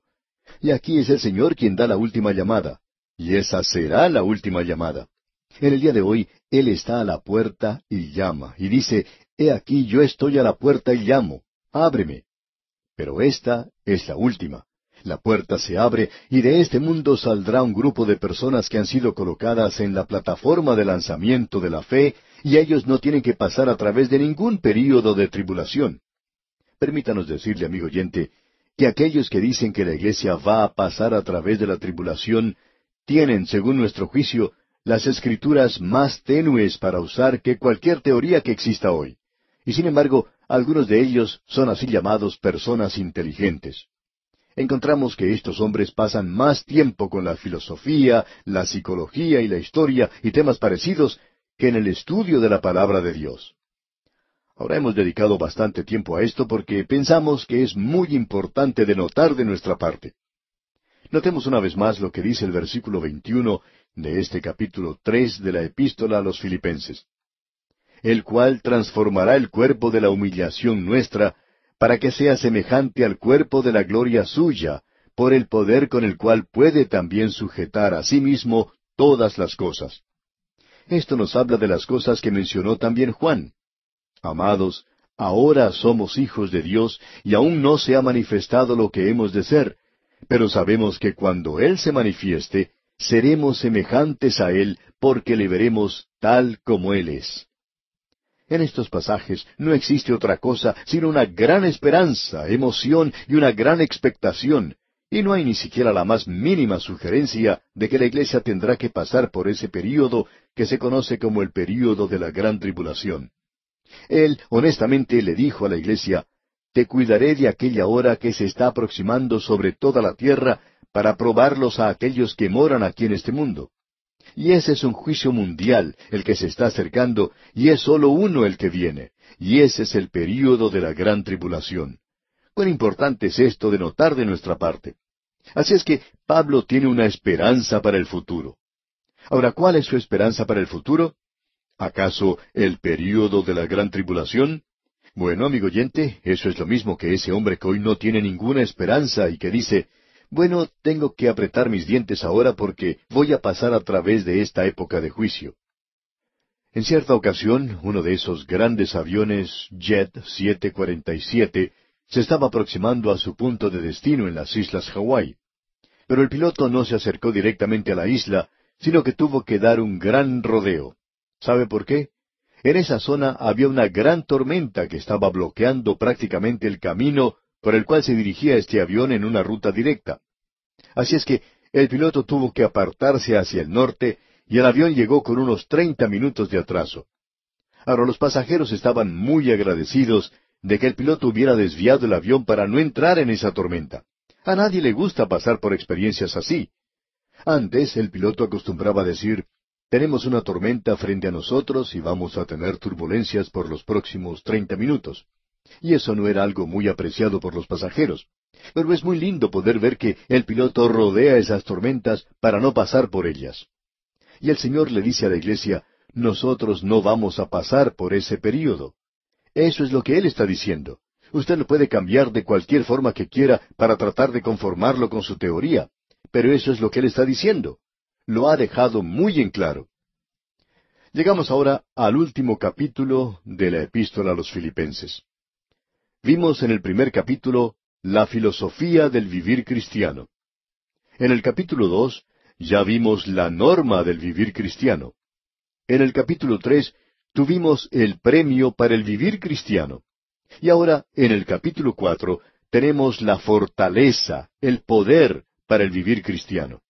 Y aquí es el Señor quien da la última llamada. Y esa será la última llamada. En el día de hoy, Él está a la puerta y llama, y dice, He aquí yo estoy a la puerta y llamo, ábreme. Pero esta es la última. La puerta se abre y de este mundo saldrá un grupo de personas que han sido colocadas en la plataforma de lanzamiento de la fe, y ellos no tienen que pasar a través de ningún período de tribulación. Permítanos decirle, amigo oyente, que aquellos que dicen que la iglesia va a pasar a través de la tribulación, tienen, según nuestro juicio, las escrituras más tenues para usar que cualquier teoría que exista hoy. Y sin embargo, algunos de ellos son así llamados personas inteligentes. Encontramos que estos hombres pasan más tiempo con la filosofía, la psicología y la historia y temas parecidos que en el estudio de la palabra de Dios. Ahora hemos dedicado bastante tiempo a esto porque pensamos que es muy importante de notar de nuestra parte. Notemos una vez más lo que dice el versículo 21 de este capítulo 3 de la epístola a los Filipenses. El cual transformará el cuerpo de la humillación nuestra, para que sea semejante al cuerpo de la gloria suya, por el poder con el cual puede también sujetar a sí mismo todas las cosas. Esto nos habla de las cosas que mencionó también Juan. Amados, ahora somos hijos de Dios, y aún no se ha manifestado lo que hemos de ser, pero sabemos que cuando Él se manifieste, seremos semejantes a Él, porque le veremos tal como Él es. En estos pasajes no existe otra cosa sino una gran esperanza, emoción y una gran expectación, y no hay ni siquiera la más mínima sugerencia de que la iglesia tendrá que pasar por ese período que se conoce como el período de la gran tribulación. Él honestamente le dijo a la iglesia, Te cuidaré de aquella hora que se está aproximando sobre toda la tierra para probarlos a aquellos que moran aquí en este mundo. Y ese es un juicio mundial, el que se está acercando, y es sólo uno el que viene, y ese es el período de la gran tribulación. Cuán importante es esto de notar de nuestra parte. Así es que Pablo tiene una esperanza para el futuro. Ahora, ¿cuál es su esperanza para el futuro? ¿Acaso el período de la gran tribulación? Bueno, amigo oyente, eso es lo mismo que ese hombre que hoy no tiene ninguna esperanza y que dice, bueno, tengo que apretar mis dientes ahora porque voy a pasar a través de esta época de juicio. En cierta ocasión, uno de esos grandes aviones Jet 747 se estaba aproximando a su punto de destino en las islas Hawái. Pero el piloto no se acercó directamente a la isla, sino que tuvo que dar un gran rodeo. ¿Sabe por qué? En esa zona había una gran tormenta que estaba bloqueando prácticamente el camino por el cual se dirigía este avión en una ruta directa. Así es que el piloto tuvo que apartarse hacia el norte y el avión llegó con unos 30 minutos de atraso. Ahora los pasajeros estaban muy agradecidos de que el piloto hubiera desviado el avión para no entrar en esa tormenta. A nadie le gusta pasar por experiencias así. Antes el piloto acostumbraba a decir, Tenemos una tormenta frente a nosotros y vamos a tener turbulencias por los próximos 30 minutos. Y eso no era algo muy apreciado por los pasajeros. Pero es muy lindo poder ver que el piloto rodea esas tormentas para no pasar por ellas. Y el Señor le dice a la iglesia, nosotros no vamos a pasar por ese período. Eso es lo que Él está diciendo. Usted lo puede cambiar de cualquier forma que quiera para tratar de conformarlo con su teoría, pero eso es lo que Él está diciendo. Lo ha dejado muy en claro. Llegamos ahora al último capítulo de la Epístola a los Filipenses. Vimos en el primer capítulo la filosofía del vivir cristiano. En el capítulo 2 ya vimos la norma del vivir cristiano. En el capítulo 3 tuvimos el premio para el vivir cristiano. Y ahora, en el capítulo 4, tenemos la fortaleza, el poder para el vivir cristiano.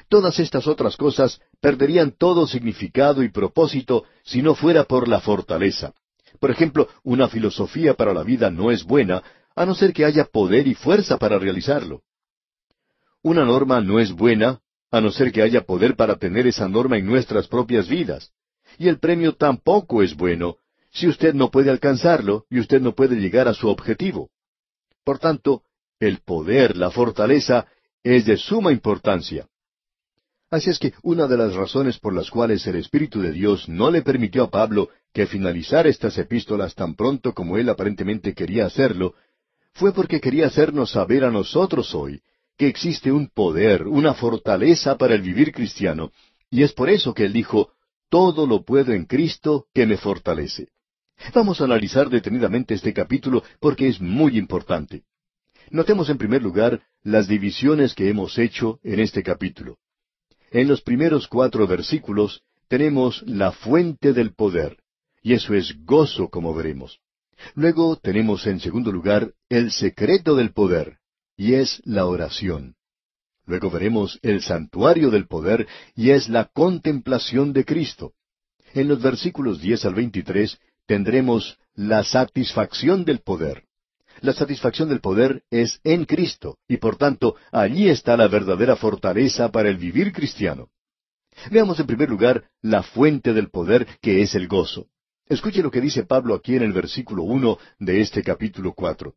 Todas estas otras cosas perderían todo significado y propósito si no fuera por la fortaleza. Por ejemplo, una filosofía para la vida no es buena, a no ser que haya poder y fuerza para realizarlo. Una norma no es buena, a no ser que haya poder para tener esa norma en nuestras propias vidas. Y el premio tampoco es bueno, si usted no puede alcanzarlo y usted no puede llegar a su objetivo. Por tanto, el poder, la fortaleza, es de suma importancia. Así es que una de las razones por las cuales el Espíritu de Dios no le permitió a Pablo que finalizara estas epístolas tan pronto como él aparentemente quería hacerlo, fue porque quería hacernos saber a nosotros hoy que existe un poder, una fortaleza para el vivir cristiano, y es por eso que él dijo, todo lo puedo en Cristo que me fortalece. Vamos a analizar detenidamente este capítulo porque es muy importante. Notemos en primer lugar las divisiones que hemos hecho en este capítulo. En los primeros 4 versículos tenemos la fuente del poder, y eso es gozo, como veremos. Luego tenemos en segundo lugar el secreto del poder, y es la oración. Luego veremos el santuario del poder, y es la contemplación de Cristo. En los versículos 10 al 23 tendremos la satisfacción del poder. La satisfacción del poder es en Cristo, y por tanto, allí está la verdadera fortaleza para el vivir cristiano. Veamos en primer lugar la fuente del poder, que es el gozo. Escuche lo que dice Pablo aquí en el versículo 1 de este capítulo 4.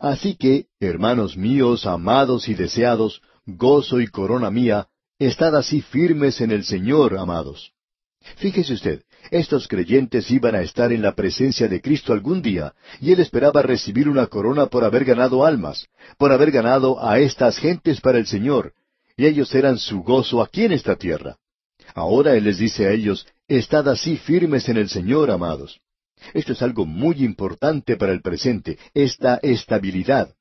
Así que, hermanos míos, amados y deseados, gozo y corona mía, estad así firmes en el Señor, amados. Fíjese usted, estos creyentes iban a estar en la presencia de Cristo algún día, y él esperaba recibir una corona por haber ganado almas, por haber ganado a estas gentes para el Señor, y ellos eran su gozo aquí en esta tierra. Ahora él les dice a ellos, estad así firmes en el Señor, amados. Esto es algo muy importante para el presente, esta estabilidad.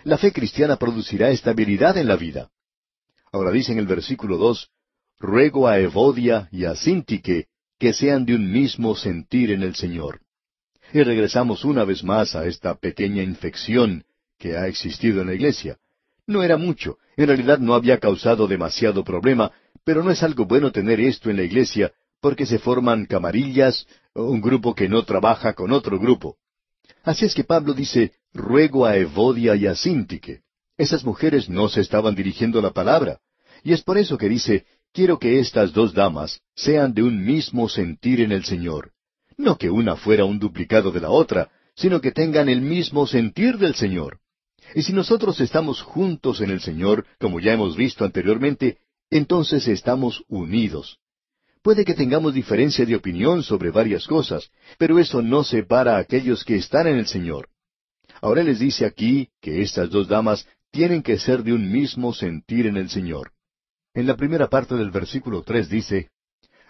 La fe cristiana producirá estabilidad en la vida. Ahora dice en el versículo 2, ruego a Evodia y a Síntique que sean de un mismo sentir en el Señor. Y regresamos una vez más a esta pequeña infección que ha existido en la iglesia. No era mucho, en realidad no había causado demasiado problema, pero no es algo bueno tener esto en la iglesia porque se forman camarillas, un grupo que no trabaja con otro grupo. Así es que Pablo dice, ruego a Evodia y a Síntique. Esas mujeres no se estaban dirigiendo la palabra, y es por eso que dice, quiero que estas 2 damas sean de un mismo sentir en el Señor. No que una fuera un duplicado de la otra, sino que tengan el mismo sentir del Señor. Y si nosotros estamos juntos en el Señor, como ya hemos visto anteriormente, entonces estamos unidos. Puede que tengamos diferencia de opinión sobre varias cosas, pero eso no separa a aquellos que están en el Señor. Ahora les dice aquí que estas 2 damas tienen que ser de un mismo sentir en el Señor. En la primera parte del versículo 3 dice,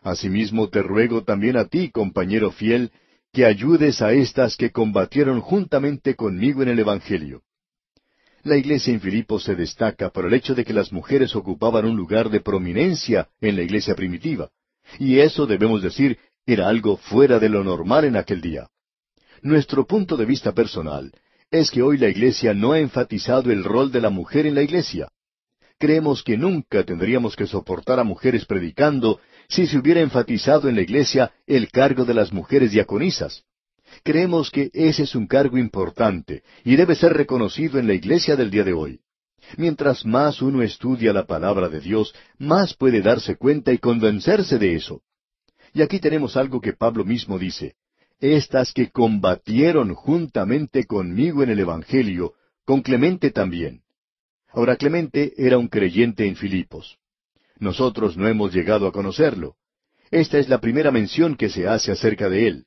asimismo te ruego también a ti, compañero fiel, que ayudes a estas que combatieron juntamente conmigo en el Evangelio. La iglesia en Filipos se destaca por el hecho de que las mujeres ocupaban un lugar de prominencia en la iglesia primitiva, y eso, debemos decir, era algo fuera de lo normal en aquel día. Nuestro punto de vista personal es que hoy la iglesia no ha enfatizado el rol de la mujer en la iglesia. Creemos que nunca tendríamos que soportar a mujeres predicando si se hubiera enfatizado en la iglesia el cargo de las mujeres diaconisas. Creemos que ese es un cargo importante y debe ser reconocido en la iglesia del día de hoy. Mientras más uno estudia la palabra de Dios, más puede darse cuenta y convencerse de eso. Y aquí tenemos algo que Pablo mismo dice: estas que combatieron juntamente conmigo en el Evangelio, con Clemente también. Ahora, Clemente era un creyente en Filipos. Nosotros no hemos llegado a conocerlo. Esta es la primera mención que se hace acerca de él.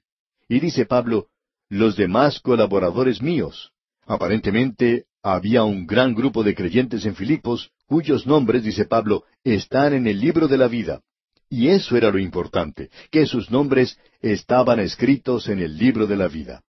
Y dice Pablo, los demás colaboradores míos. Aparentemente había un gran grupo de creyentes en Filipos, cuyos nombres, dice Pablo, están en el libro de la vida. Y eso era lo importante, que sus nombres estaban escritos en el libro de la vida.